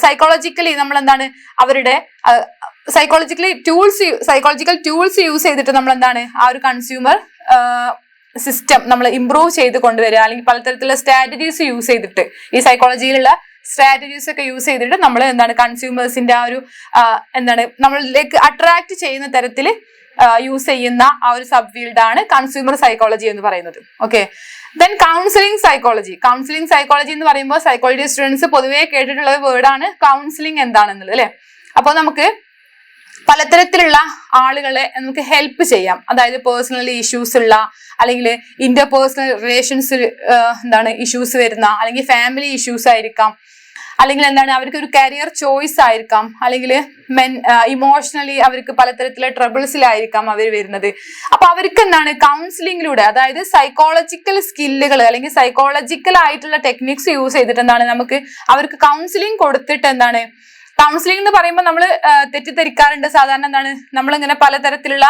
സൈക്കോളജിക്കലി നമ്മൾ എന്താണ് അവരുടെ സൈക്കോളജിക്കൽ ടൂൾസ് യൂസ് ചെയ്തിട്ട് നമ്മൾ എന്താണ് ആ ഒരു കൺസ്യൂമർ സിസ്റ്റം നമ്മൾ ഇംപ്രൂവ് ചെയ്ത് കൊണ്ടുവരിക, അല്ലെങ്കിൽ പലതരത്തിലുള്ള സ്ട്രാറ്റജീസ് യൂസ് ചെയ്തിട്ട് ഈ സൈക്കോളജിയിലുള്ള സ്ട്രാറ്റജീസ് ഒക്കെ യൂസ് ചെയ്തിട്ട് നമ്മൾ എന്താണ് കൺസ്യൂമേഴ്സിന്റെ ആ ഒരു എന്താണ് നമ്മളിലേക്ക് അട്രാക്ട് ചെയ്യുന്ന തരത്തിൽ യൂസ് ചെയ്യുന്ന ആ ഒരു സബ് ഫീൽഡാണ് കൺസ്യൂമർ സൈക്കോളജി എന്ന് പറയുന്നത്. Okay, then counselling psychology. Counselling psychology എന്ന് പറയുമ്പോൾ സൈക്കോളജി സ്റ്റുഡൻസ് പൊതുവേ കേട്ടിട്ടുള്ള വേർഡാണ് കൗൺസിലിംഗ് എന്താണെന്നുള്ളത് അല്ലെ. അപ്പോൾ നമുക്ക് പലതരത്തിലുള്ള ആളുകളെ നമുക്ക് ഹെൽപ്പ് ചെയ്യാം, അതായത് പേഴ്സണലി ഇഷ്യൂസ് ഉള്ള അല്ലെങ്കിൽ ഇന്റർപേഴ്സണൽ റിലേഷൻസ് എന്താണ് ഇഷ്യൂസ് വരുന്ന, അല്ലെങ്കിൽ ഫാമിലി ഇഷ്യൂസ് ആയിരിക്കാം, അല്ലെങ്കിൽ എന്താണ് അവർക്ക് ഒരു കരിയർ ചോയ്സ് ആയിരിക്കാം, അല്ലെങ്കിൽ ഇമോഷണലി അവർക്ക് പലതരത്തിലുള്ള ട്രബിൾസിലായിരിക്കാം അവർ വരുന്നത്. അപ്പൊ അവർക്ക് എന്താണ് കൗൺസിലിംഗിലൂടെ, അതായത് സൈക്കോളജിക്കൽ സ്കില്ലുകൾ അല്ലെങ്കിൽ സൈക്കോളജിക്കൽ ആയിട്ടുള്ള ടെക്നിക്സ് യൂസ് ചെയ്തിട്ട് എന്താണ് നമുക്ക് അവർക്ക് കൗൺസിലിംഗ് കൊടുത്തിട്ട് എന്താണ് കൗൺസിലിംഗ് എന്ന് പറയുമ്പോൾ നമ്മൾ തെറ്റിദ്ധരിക്കാറുണ്ട് സാധാരണ എന്താണ് നമ്മളിങ്ങനെ പലതരത്തിലുള്ള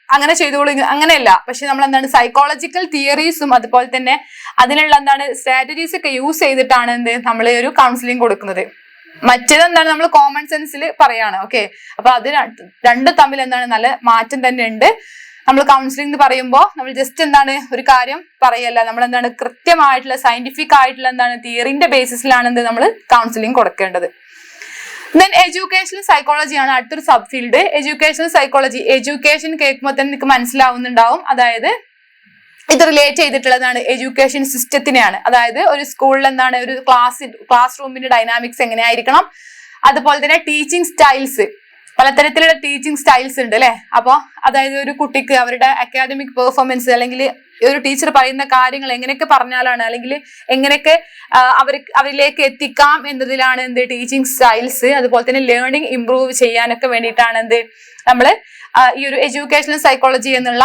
അങ്ങനെ ചെയ്തോളൂ അങ്ങനെയല്ല. പക്ഷെ നമ്മൾ എന്താണ് സൈക്കോളജിക്കൽ തിയറീസും അതുപോലെ തന്നെ അതിനുള്ള എന്താണ് സ്ട്രാറ്റജീസ് ഒക്കെ യൂസ് ചെയ്തിട്ടാണ് എന്ത് നമ്മൾ ഒരു കൗൺസിലിംഗ് കൊടുക്കുന്നത്. മറ്റേത് എന്താണ് നമ്മൾ കോമൺ സെൻസിൽ പറയാണ്. ഓക്കെ, അപ്പൊ അത് രണ്ടും തമ്മിൽ എന്താണ് നല്ല മാറ്റം തന്നെ ഉണ്ട്. നമ്മൾ കൗൺസിലിംഗ് എന്ന് പറയുമ്പോൾ നമ്മൾ ജസ്റ്റ് എന്താണ് ഒരു കാര്യം പറയല്ല, നമ്മൾ എന്താണ് കൃത്യമായിട്ടുള്ള സയന്റിഫിക് ആയിട്ടുള്ള എന്താണ് തിയറിന്റെ ബേസിസിലാണ് എന്ത് നമ്മൾ കൗൺസിലിംഗ് കൊടുക്കേണ്ടത്. ദെൻ എഡ്യൂക്കേഷണൽ സൈക്കോളജി ആണ് അടുത്തൊരു sub field. Educational psychology, education കേൾക്കുമ്പോൾ തന്നെ നിങ്ങൾക്ക് മനസ്സിലാവുന്നുണ്ടാവും, അതായത് ഇത് റിലേറ്റ് ചെയ്തിട്ടുള്ളതാണ് എഡ്യൂക്കേഷൻ സിസ്റ്റത്തിനെയാണ്. അതായത് ഒരു സ്കൂളിൽ എന്താണ് ഒരു ക്ലാസ് റൂമിന്റെ ഡൈനാമിക്സ് എങ്ങനെയായിരിക്കണം, അതുപോലെ തന്നെ ടീച്ചിങ് സ്റ്റൈൽസ്, പലതരത്തിലുള്ള ടീച്ചിങ് സ്റ്റൈൽസ് ഉണ്ട് അല്ലെ. അപ്പൊ അതായത് ഒരു കുട്ടിക്ക് അവരുടെ അക്കാഡമിക് പെർഫോമൻസ് അല്ലെങ്കിൽ ഒരു ടീച്ചർ പറയുന്ന കാര്യങ്ങൾ എങ്ങനെയൊക്കെ പറഞ്ഞാലാണ് അല്ലെങ്കിൽ എങ്ങനെയൊക്കെ അവരിലേക്ക് എത്തിക്കാം എന്നതിലാണ് എന്ത് ടീച്ചിങ് സ്റ്റൈൽസ്. അതുപോലെ തന്നെ ലേണിംഗ് ഇംപ്രൂവ് ചെയ്യാനൊക്കെ വേണ്ടിയിട്ടാണ് എന്ത് നമ്മള് ഈ ഒരു എഡ്യൂക്കേഷണൽ സൈക്കോളജി എന്നുള്ള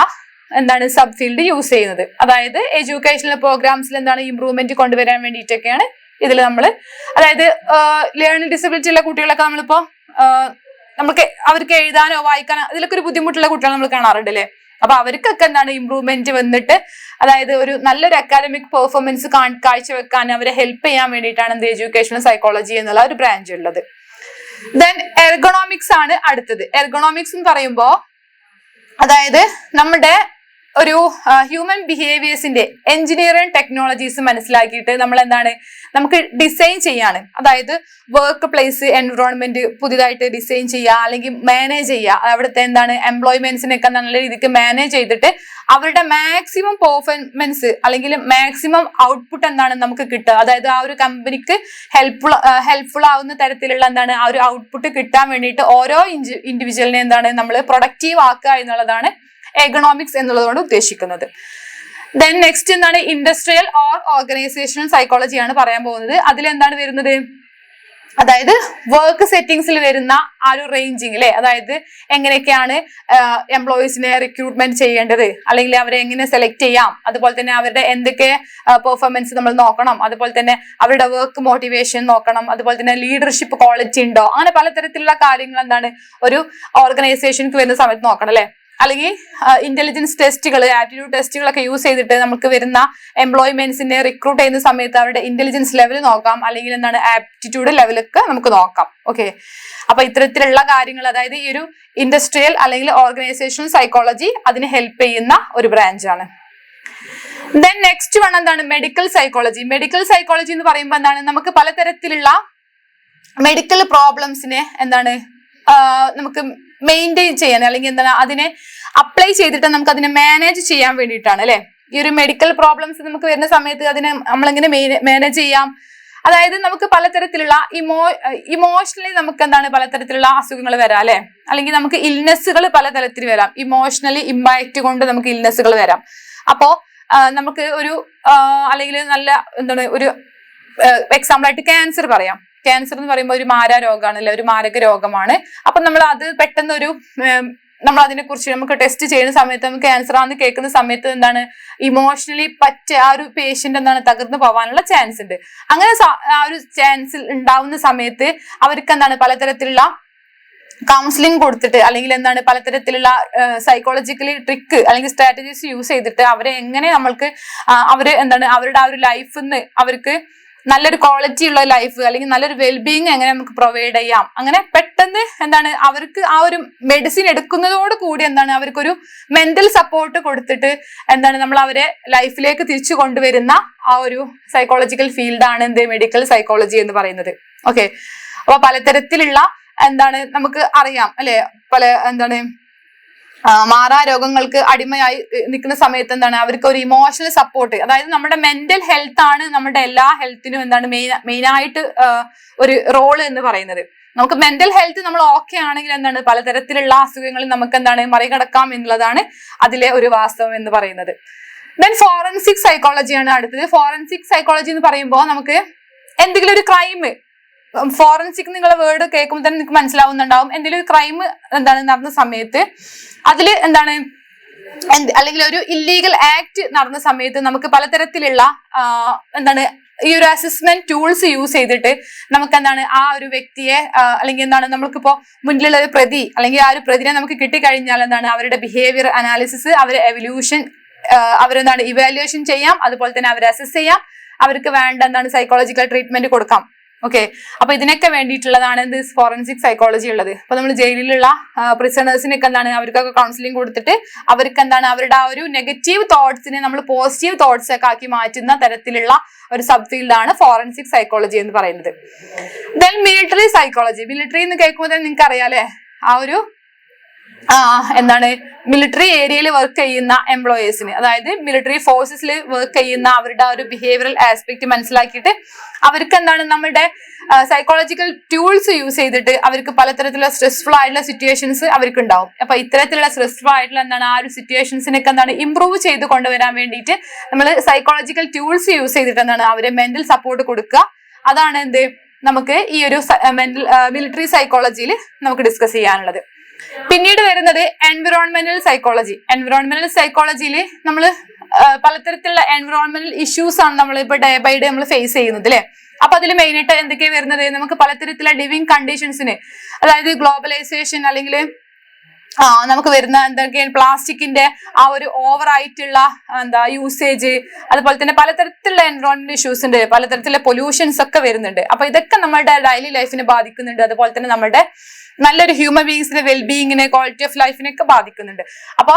എന്താണ് സബ് ഫീൽഡ് യൂസ് ചെയ്യുന്നത്. അതായത് എഡ്യൂക്കേഷണൽ പ്രോഗ്രാംസിൽ എന്താണ് ഇമ്പ്രൂവ്മെന്റ് കൊണ്ടുവരാൻ വേണ്ടിയിട്ടൊക്കെയാണ് ഇതിൽ നമ്മൾ, അതായത് ലേണിംഗ് ഡിസബിലിറ്റി ഉള്ള കുട്ടികളൊക്കെ നമ്മളിപ്പോ നമുക്ക് അവർക്ക് എഴുതാനോ വായിക്കാനോ ഇതിലൊക്കെ ഒരു ബുദ്ധിമുട്ടുള്ള കുട്ടികൾ നമ്മൾ കാണാറുണ്ട് അല്ലേ. അപ്പൊ അവർക്കൊക്കെ എന്താണ് ഇമ്പ്രൂവ്മെന്റ് വന്നിട്ട്, അതായത് ഒരു നല്ലൊരു അക്കാഡമിക് പെർഫോമൻസ് കാഴ്ചവെക്കാൻ അവരെ ഹെൽപ്പ് ചെയ്യാൻ വേണ്ടിയിട്ടാണ് എന്ത് എഡ്യൂക്കേഷണൽ സൈക്കോളജി എന്നുള്ള ഒരു ബ്രാഞ്ച് ഉള്ളത്. ദെൻ എർഗണോമിക്സ് ആണ് അടുത്തത്. എർഗണോമിക്സ് എന്ന് പറയുമ്പോ അതായത് നമ്മുടെ ഒരു ഹ്യൂമൻ ബിഹേവിയേഴ്സിന്റെ എഞ്ചിനീയറിംഗ് ടെക്നോളജീസ് മനസ്സിലാക്കിയിട്ട് നമ്മൾ എന്താണ് നമുക്ക് ഡിസൈൻ ചെയ്യാണ്. അതായത് വർക്ക് പ്ലേസ് എൻവിറോൺമെന്റ് പുതിയതായിട്ട് ഡിസൈൻ ചെയ്യുക, അല്ലെങ്കിൽ മാനേജ് ചെയ്യുക, അവിടുത്തെ എന്താണ് എംപ്ലോയ്മെന്റ്സിനൊക്കെ നല്ല രീതിക്ക് മാനേജ് ചെയ്തിട്ട് അവരുടെ മാക്സിമം പെർഫോമൻസ് അല്ലെങ്കിൽ മാക്സിമം ഔട്ട്പുട്ട് എന്താണ് നമുക്ക് കിട്ടുക, അതായത് ആ ഒരു കമ്പനിക്ക് ഹെൽപ്ഫുൾ ആവുന്ന തരത്തിലുള്ള എന്താണ് ആ ഒരു ഔട്ട്പുട്ട് കിട്ടാൻ വേണ്ടിയിട്ട് ഓരോ ഇൻഡിവിജ്വലിനെ എന്താണ് നമ്മൾ പ്രൊഡക്റ്റീവ് ആക്കുക എന്നുള്ളതാണ് എക്കണോമിക്സ് എന്നുള്ളതുകൊണ്ട് ഉദ്ദേശിക്കുന്നത്. ദെൻ നെക്സ്റ്റ് എന്താണ് ഇൻഡസ്ട്രിയൽ ഓർ ഓർഗനൈസേഷണൽ സൈക്കോളജിയാണ് പറയാൻ പോകുന്നത്. അതിലെന്താണ് വരുന്നത്, അതായത് വർക്ക് സെറ്റിംഗ്സിൽ വരുന്ന ആ ഒരു റേഞ്ചിങ് അല്ലെ, അതായത് എങ്ങനെയൊക്കെയാണ് എംപ്ലോയീസിനെ റിക്രൂട്ട്മെന്റ് ചെയ്യേണ്ടത്, അല്ലെങ്കിൽ അവരെ എങ്ങനെ സെലക്ട് ചെയ്യാം, അതുപോലെ തന്നെ അവരുടെ എന്തൊക്കെ പെർഫോമൻസ് നമ്മൾ നോക്കണം, അതുപോലെ തന്നെ അവരുടെ വർക്ക് മോട്ടിവേഷൻ നോക്കണം, അതുപോലെ തന്നെ ലീഡർഷിപ്പ് ക്വാളിറ്റി ഉണ്ടോ, അങ്ങനെ പലതരത്തിലുള്ള കാര്യങ്ങൾ എന്താണ് ഒരു ഓർഗനൈസേഷനിക്ക് വരുന്ന സമയത്ത് നോക്കണം അല്ലെ. അല്ലെങ്കിൽ ഇന്റലിജൻസ് ടെസ്റ്റുകൾ, ആപ്റ്റിറ്റ്യൂഡ് ടെസ്റ്റുകളൊക്കെ യൂസ് ചെയ്തിട്ട് നമുക്ക് വരുന്ന എംപ്ലോയ്മെന്റ്സിനെ റിക്രൂട്ട് ചെയ്യുന്ന സമയത്ത് അവരുടെ ഇന്റലിജൻസ് ലെവൽ നോക്കാം, അല്ലെങ്കിൽ എന്താണ് ആപ്റ്റിറ്റ്യൂഡ് ലെവലൊക്കെ നമുക്ക് നോക്കാം. ഓക്കെ, അപ്പൊ ഇത്തരത്തിലുള്ള കാര്യങ്ങൾ, അതായത് ഈ ഒരു ഇൻഡസ്ട്രിയൽ അല്ലെങ്കിൽ ഓർഗനൈസേഷണൽ സൈക്കോളജി അതിന് ഹെൽപ്പ് ചെയ്യുന്ന ഒരു ബ്രാഞ്ചാണ്. ദെൻ നെക്സ്റ്റ് വൺ എന്താണ് മെഡിക്കൽ സൈക്കോളജി. മെഡിക്കൽ സൈക്കോളജി എന്ന് പറയുമ്പോൾ എന്താണ് നമുക്ക് പലതരത്തിലുള്ള മെഡിക്കൽ പ്രോബ്ലംസിനെ എന്താണ് നമുക്ക് മെയിൻറ്റെയിൻ ചെയ്യാൻ, അല്ലെങ്കിൽ എന്താണ് അതിനെ അപ്ലൈ ചെയ്തിട്ട് നമുക്ക് അതിനെ മാനേജ് ചെയ്യാൻ വേണ്ടിയിട്ടാണ് അല്ലെ. ഈ ഒരു മെഡിക്കൽ പ്രോബ്ലംസ് നമുക്ക് വരുന്ന സമയത്ത് അതിനെ നമ്മളെങ്ങനെ മാനേജ് ചെയ്യാം, അതായത് നമുക്ക് പലതരത്തിലുള്ള ഇമോഷണലി നമുക്ക് എന്താണ് പലതരത്തിലുള്ള അസുഖങ്ങൾ വരാം അല്ലെ, അല്ലെങ്കിൽ നമുക്ക് ഇൽനെസ്സുകൾ പലതരത്തിൽ വരാം, ഇമോഷണലി ഇമ്പാക്ട് കൊണ്ട് നമുക്ക് ഇൽനെസ്സുകൾ വരാം. അപ്പോ നമുക്ക് ഒരു അല്ലെങ്കിൽ നല്ല എന്താണ് ഒരു എക്സാമ്പിൾ ആയിട്ട് ക്യാൻസർ പറയാം. ക്യാൻസർ എന്ന് പറയുമ്പോൾ ഒരു മാരാരോഗമാണ് അല്ലെ, ഒരു മാരക രോഗമാണ്. അപ്പൊ നമ്മൾ അത് പെട്ടെന്ന് നമ്മൾ അതിനെ കുറിച്ച് നമുക്ക് ടെസ്റ്റ് ചെയ്യുന്ന സമയത്ത് നമുക്ക് ക്യാൻസർ ആണെന്ന് കേൾക്കുന്ന സമയത്ത് എന്താണ് ഇമോഷണലി ആ ഒരു പേഷ്യന്റ് എന്താണ് തകർന്നു പോകാനുള്ള ചാൻസ് ഉണ്ട്. അങ്ങനെ ആ ഒരു ചാൻസ് ഉണ്ടാവുന്ന സമയത്ത് അവർക്ക് എന്താണ് പലതരത്തിലുള്ള കൗൺസിലിംഗ് കൊടുത്തിട്ട്, അല്ലെങ്കിൽ എന്താണ് പലതരത്തിലുള്ള സൈക്കോളജിക്കലി ട്രിക്ക് അല്ലെങ്കിൽ സ്ട്രാറ്റജീസ് യൂസ് ചെയ്തിട്ട് അവരെ എങ്ങനെ നമ്മൾക്ക് അവര് എന്താണ് അവരുടെ ആ ഒരു ലൈഫിന്ന് അവർക്ക് നല്ലൊരു ക്വാളിറ്റി ഉള്ള ലൈഫ് അല്ലെങ്കിൽ നല്ലൊരു വെൽബീയിങ് എങ്ങനെ നമുക്ക് പ്രൊവൈഡ് ചെയ്യാം, അങ്ങനെ പെട്ടെന്ന് എന്താണ് അവർക്ക് ആ ഒരു മെഡിസിൻ എടുക്കുന്നതോട് കൂടി എന്താണ് അവർക്കൊരു മെന്റൽ സപ്പോർട്ട് കൊടുത്തിട്ട് എന്താണ് നമ്മൾ അവരെ ലൈഫിലേക്ക് തിരിച്ചു കൊണ്ടുവരുന്ന ആ ഒരു സൈക്കോളജിക്കൽ ഫീൽഡാണ് എന്ത് മെഡിക്കൽ സൈക്കോളജി എന്ന് പറയുന്നത്. ഓക്കെ, അപ്പൊ പലതരത്തിലുള്ള എന്താണ് നമുക്ക് അറിയാം അല്ലെ, പല എന്താണ് മാറാ രോഗങ്ങൾക്ക് അടിമയായി നിൽക്കുന്ന സമയത്ത് എന്താണ് അവർക്ക് ഒരു ഇമോഷണൽ സപ്പോർട്ട്, അതായത് നമ്മുടെ മെന്റൽ ഹെൽത്ത് ആണ് നമ്മുടെ എല്ലാ ഹെൽത്തിനും എന്താണ് മെയിനായിട്ട് ഒരു റോള് എന്ന് പറയുന്നത്. നമുക്ക് മെന്റൽ ഹെൽത്ത് നമ്മൾ ഓക്കെ ആണെങ്കിൽ എന്താണ് പലതരത്തിലുള്ള അസുഖങ്ങളിൽ നമുക്ക് എന്താണ് മറികടക്കാം എന്നുള്ളതാണ് അതിലെ ഒരു വാസ്തവം എന്ന് പറയുന്നത്. ദെൻ ഫോറൻസിക് സൈക്കോളജിയാണ് അടുത്തത്. ഫോറൻസിക് സൈക്കോളജി എന്ന് പറയുമ്പോൾ നമുക്ക് എന്തെങ്കിലും ഒരു ക്രൈം, ഫോറൻസിക് നിങ്ങളെ വേർഡ് കേൾക്കുമ്പോൾ തന്നെ നിങ്ങൾക്ക് മനസ്സിലാവുന്നുണ്ടാവും, എന്തെങ്കിലും ഒരു ക്രൈം എന്താണ് നടന്ന സമയത്ത് അതിൽ എന്താണ് അല്ലെങ്കിൽ ഒരു ഇല്ലീഗൽ ആക്ട് നടന്ന സമയത്ത് നമുക്ക് പലതരത്തിലുള്ള എന്താണ് ഈ ഒരു അസസ്മെന്റ് ടൂൾസ് യൂസ് ചെയ്തിട്ട് നമുക്ക് എന്താണ് ആ ഒരു വ്യക്തിയെ അല്ലെങ്കിൽ എന്താണ് നമുക്കിപ്പോ മുന്നിലുള്ള ഒരു പ്രതി അല്ലെങ്കിൽ ആ ഒരു പ്രതിനെ നമുക്ക് കിട്ടിക്കഴിഞ്ഞാൽ എന്താണ് അവരുടെ ബിഹേവിയർ അനാലിസിസ്, അവരെ എവല്യൂഷൻ, അവരെന്താണ് ഇവാലുവേഷൻ ചെയ്യാം, അതുപോലെ തന്നെ അവരെ അസസ് ചെയ്യാം, അവർക്ക് വേണ്ട എന്താണ് സൈക്കോളജിക്കൽ ട്രീറ്റ്മെന്റ് കൊടുക്കാം. ഓക്കെ, അപ്പൊ ഇതിനൊക്കെ വേണ്ടിയിട്ടുള്ളതാണ് എന്ത് ഫോറൻസിക് സൈക്കോളജി ഉള്ളത്. അപ്പൊ നമ്മൾ ജയിലിലുള്ള പ്രിസണേഴ്സിനൊക്കെ എന്താണ് അവർക്കൊക്കെ കൗൺസിലിംഗ് കൊടുത്തിട്ട് അവർക്ക് എന്താണ് അവരുടെ ആ ഒരു നെഗറ്റീവ് തോട്ട്സിനെ നമ്മൾ പോസിറ്റീവ് തോട്ട്സ് ഒക്കെ ആക്കി മാറ്റുന്ന തരത്തിലുള്ള ഒരു സബ് ഫീൽഡാണ് ഫോറൻസിക് സൈക്കോളജി എന്ന് പറയുന്നത്. Then military psychology. മിലിറ്ററി എന്ന് കേൾക്കുമ്പോൾ തന്നെ നിങ്ങൾക്ക് അറിയാലേ ആ ഒരു എന്താണ് മിലിറ്ററി ഏരിയയിൽ വർക്ക് ചെയ്യുന്ന എംപ്ലോയീസിന്, അതായത് മിലിറ്ററി ഫോഴ്സസിൽ വർക്ക് ചെയ്യുന്ന അവരുടെ ആ ഒരു ബിഹേവിയറൽ ആസ്പെക്ട് മനസ്സിലാക്കിയിട്ട് അവർക്ക് എന്താണ് നമ്മുടെ സൈക്കോളജിക്കൽ ടൂൾസ് യൂസ് ചെയ്തിട്ട് അവർക്ക് പലതരത്തിലുള്ള സ്ട്രെസ്ഫുൾ ആയിട്ടുള്ള സിറ്റുവേഷൻസ് അവർക്ക് ഉണ്ടാവും. അപ്പൊ ഇത്തരത്തിലുള്ള സ്ട്രെസ്ഫുൾ ആയിട്ടുള്ള എന്താണ് ആ ഒരു സിറ്റുവേഷൻസിനൊക്കെ എന്താണ് ഇംപ്രൂവ് ചെയ്ത് കൊണ്ടുവരാൻ വേണ്ടിയിട്ട് നമ്മൾ സൈക്കോളജിക്കൽ ടൂൾസ് യൂസ് ചെയ്തിട്ട് എന്താണ് അവരെ മെന്റൽ സപ്പോർട്ട് കൊടുക്കുക. അതാണ് എന്ത് നമുക്ക് ഈ ഒരു മിലിറ്ററി സൈക്കോളജിയിൽ നമുക്ക് ഡിസ്കസ് ചെയ്യാനുള്ളത്. പിന്നീട് വരുന്നത് എൻവിറോൺമെന്റൽ സൈക്കോളജി. എൻവിറോൺമെന്റൽ സൈക്കോളജിയിൽ നമ്മൾ പലതരത്തിലുള്ള എൻവിറോൺമെന്റൽ ഇഷ്യൂസ് ആണ് നമ്മൾ ഇപ്പൊ ഡേ ബൈ ഡേ നമ്മൾ ഫേസ് ചെയ്യുന്നത് അല്ലെ. അപ്പൊ അതിൽ മെയിൻ ആയിട്ട് എന്തൊക്കെയാ വരുന്നത്, നമുക്ക് പലതരത്തിലുള്ള ലിവിങ് കണ്ടീഷൻസിന്, അതായത് ഗ്ലോബലൈസേഷൻ അല്ലെങ്കിൽ നമുക്ക് വരുന്ന എന്തൊക്കെയാണ് പ്ലാസ്റ്റിക്കിന്റെ ആ ഒരു ഓവർ ആയിട്ടുള്ള യൂസേജ്, അതുപോലെ തന്നെ പലതരത്തിലുള്ള എൻവയോൺമെന്റ് ഇഷ്യൂസ് ഉണ്ട്, പലതരത്തിലുള്ള പൊല്യൂഷൻസ് ഒക്കെ വരുന്നുണ്ട്. അപ്പൊ ഇതൊക്കെ നമ്മുടെ ഡെയിലി ലൈഫിനെ ബാധിക്കുന്നുണ്ട്. അതുപോലെ തന്നെ നമ്മുടെ നല്ലൊരു ഹ്യൂമൻ ബീങ്സിന്റെ വെൽബീയിങ്ങിനെ, ക്വാളിറ്റി ഓഫ് ലൈഫിനെയൊക്കെ ബാധിക്കുന്നുണ്ട്. അപ്പൊ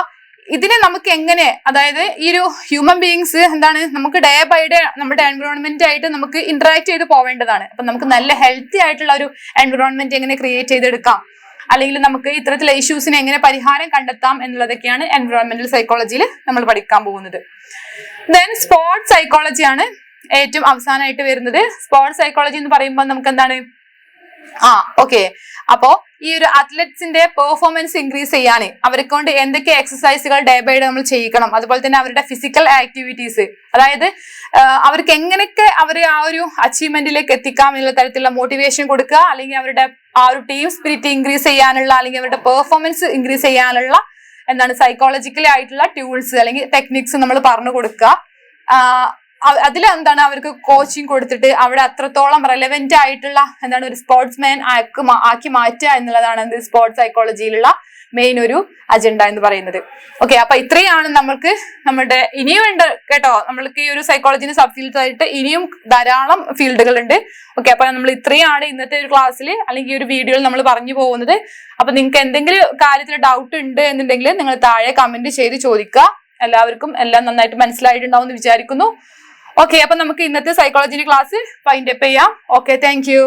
ഇതിനെ നമുക്ക് എങ്ങനെ, അതായത് ഈ ഒരു ഹ്യൂമൻ ബീങ്സ് നമുക്ക് ഡേ ബൈ ഡേ നമ്മുടെ എൻവയോൺമെന്റ് ആയിട്ട് നമുക്ക് ഇന്ററാക്ട് ചെയ്ത് പോവേണ്ടതാണ്. അപ്പൊ നമുക്ക് നല്ല ഹെൽത്തി ആയിട്ടുള്ള ഒരു എൻവയോൺമെന്റ് എങ്ങനെ ക്രിയേറ്റ് ചെയ്തെടുക്കാം, അല്ലെങ്കിൽ നമുക്ക് ഇത്തരത്തിലുള്ള ഇഷ്യൂസിന് എങ്ങനെ പരിഹാരം കണ്ടെത്താം എന്നുള്ളതൊക്കെയാണ് എൻവയോൺമെന്റൽ സൈക്കോളജിയിൽ നമ്മൾ പഠിക്കാൻ പോകുന്നത്. ദെൻ സ്പോർട്സ് സൈക്കോളജി ആണ് ഏറ്റവും അവസാനമായിട്ട് വരുന്നത്. സ്പോർട്സ് സൈക്കോളജി എന്ന് പറയുമ്പോൾ നമുക്ക് എന്താണ്, ഓക്കെ, അപ്പോ ഈ ഒരു അത്ലറ്റ്സിന്റെ പെർഫോമൻസ് ഇൻക്രീസ് ചെയ്യാൻ അവരെ കൊണ്ട് എന്തൊക്കെ എക്സസൈസുകൾ ഡേ ബൈ ഡേ നമ്മൾ ചെയ്യിക്കണം, അതുപോലെ തന്നെ അവരുടെ ഫിസിക്കൽ ആക്ടിവിറ്റീസ്, അതായത് അവർക്ക് എങ്ങനെയൊക്കെ അവരെ ആ ഒരു അച്ചീവ്മെന്റിലേക്ക് എത്തിക്കാം എന്നുള്ള തരത്തിലുള്ള മോട്ടിവേഷൻ കൊടുക്കുക, അല്ലെങ്കിൽ അവരുടെ ആ ഒരു ടീം സ്പിരിറ്റ് ഇൻക്രീസ് ചെയ്യാനുള്ള, അല്ലെങ്കിൽ അവരുടെ പെർഫോമൻസ് ഇൻക്രീസ് ചെയ്യാനുള്ള സൈക്കോളജിക്കലി ആയിട്ടുള്ള ടൂൾസ് അല്ലെങ്കിൽ ടെക്നിക്സ് നമ്മൾ പറഞ്ഞു കൊടുക്കുക. അതിൽ അവർക്ക് കോച്ചിങ് കൊടുത്തിട്ട് അവിടെ അത്രത്തോളം റെലവെന്റ് ആയിട്ടുള്ള ഒരു സ്പോർട്സ്മാൻ ആക്കി മാറ്റുക എന്നുള്ളതാണ് സ്പോർട്സ് സൈക്കോളജിയിലുള്ള മെയിൻ ഒരു അജണ്ട എന്ന് പറയുന്നത്. ഓക്കെ, അപ്പൊ ഇത്രയാണ് നമ്മൾക്ക് നമ്മുടെ ഇനിയും ഉണ്ട് കേട്ടോ. നമ്മൾക്ക് ഈ ഒരു സൈക്കോളജിന്റെ സബ് ഫീൽഡ്സ് ആയിട്ട് ഇനിയും ധാരാളം ഫീൽഡുകൾ ഉണ്ട്. ഓക്കെ, അപ്പൊ നമ്മൾ ഇത്രയാണ് ഇന്നത്തെ ഒരു ക്ലാസ്സിൽ അല്ലെങ്കിൽ ഈ ഒരു വീഡിയോയിൽ നമ്മൾ പറഞ്ഞു പോകുന്നത്. അപ്പൊ നിങ്ങൾക്ക് എന്തെങ്കിലും കാര്യത്തിൽ ഡൗട്ട് ഉണ്ട് എന്നുണ്ടെങ്കിൽ നിങ്ങൾ താഴെ കമന്റ് ചെയ്ത് ചോദിക്കുക. എല്ലാവർക്കും എല്ലാം നന്നായിട്ട് മനസ്സിലായിട്ടുണ്ടാവും എന്ന് വിചാരിക്കുന്നു. ഓക്കെ, അപ്പൊ നമുക്ക് ഇന്നത്തെ സൈക്കോളജിന്റെ ക്ലാസ് വൈൻഡ് അപ്പ് ചെയ്യാം. Okay, thank you.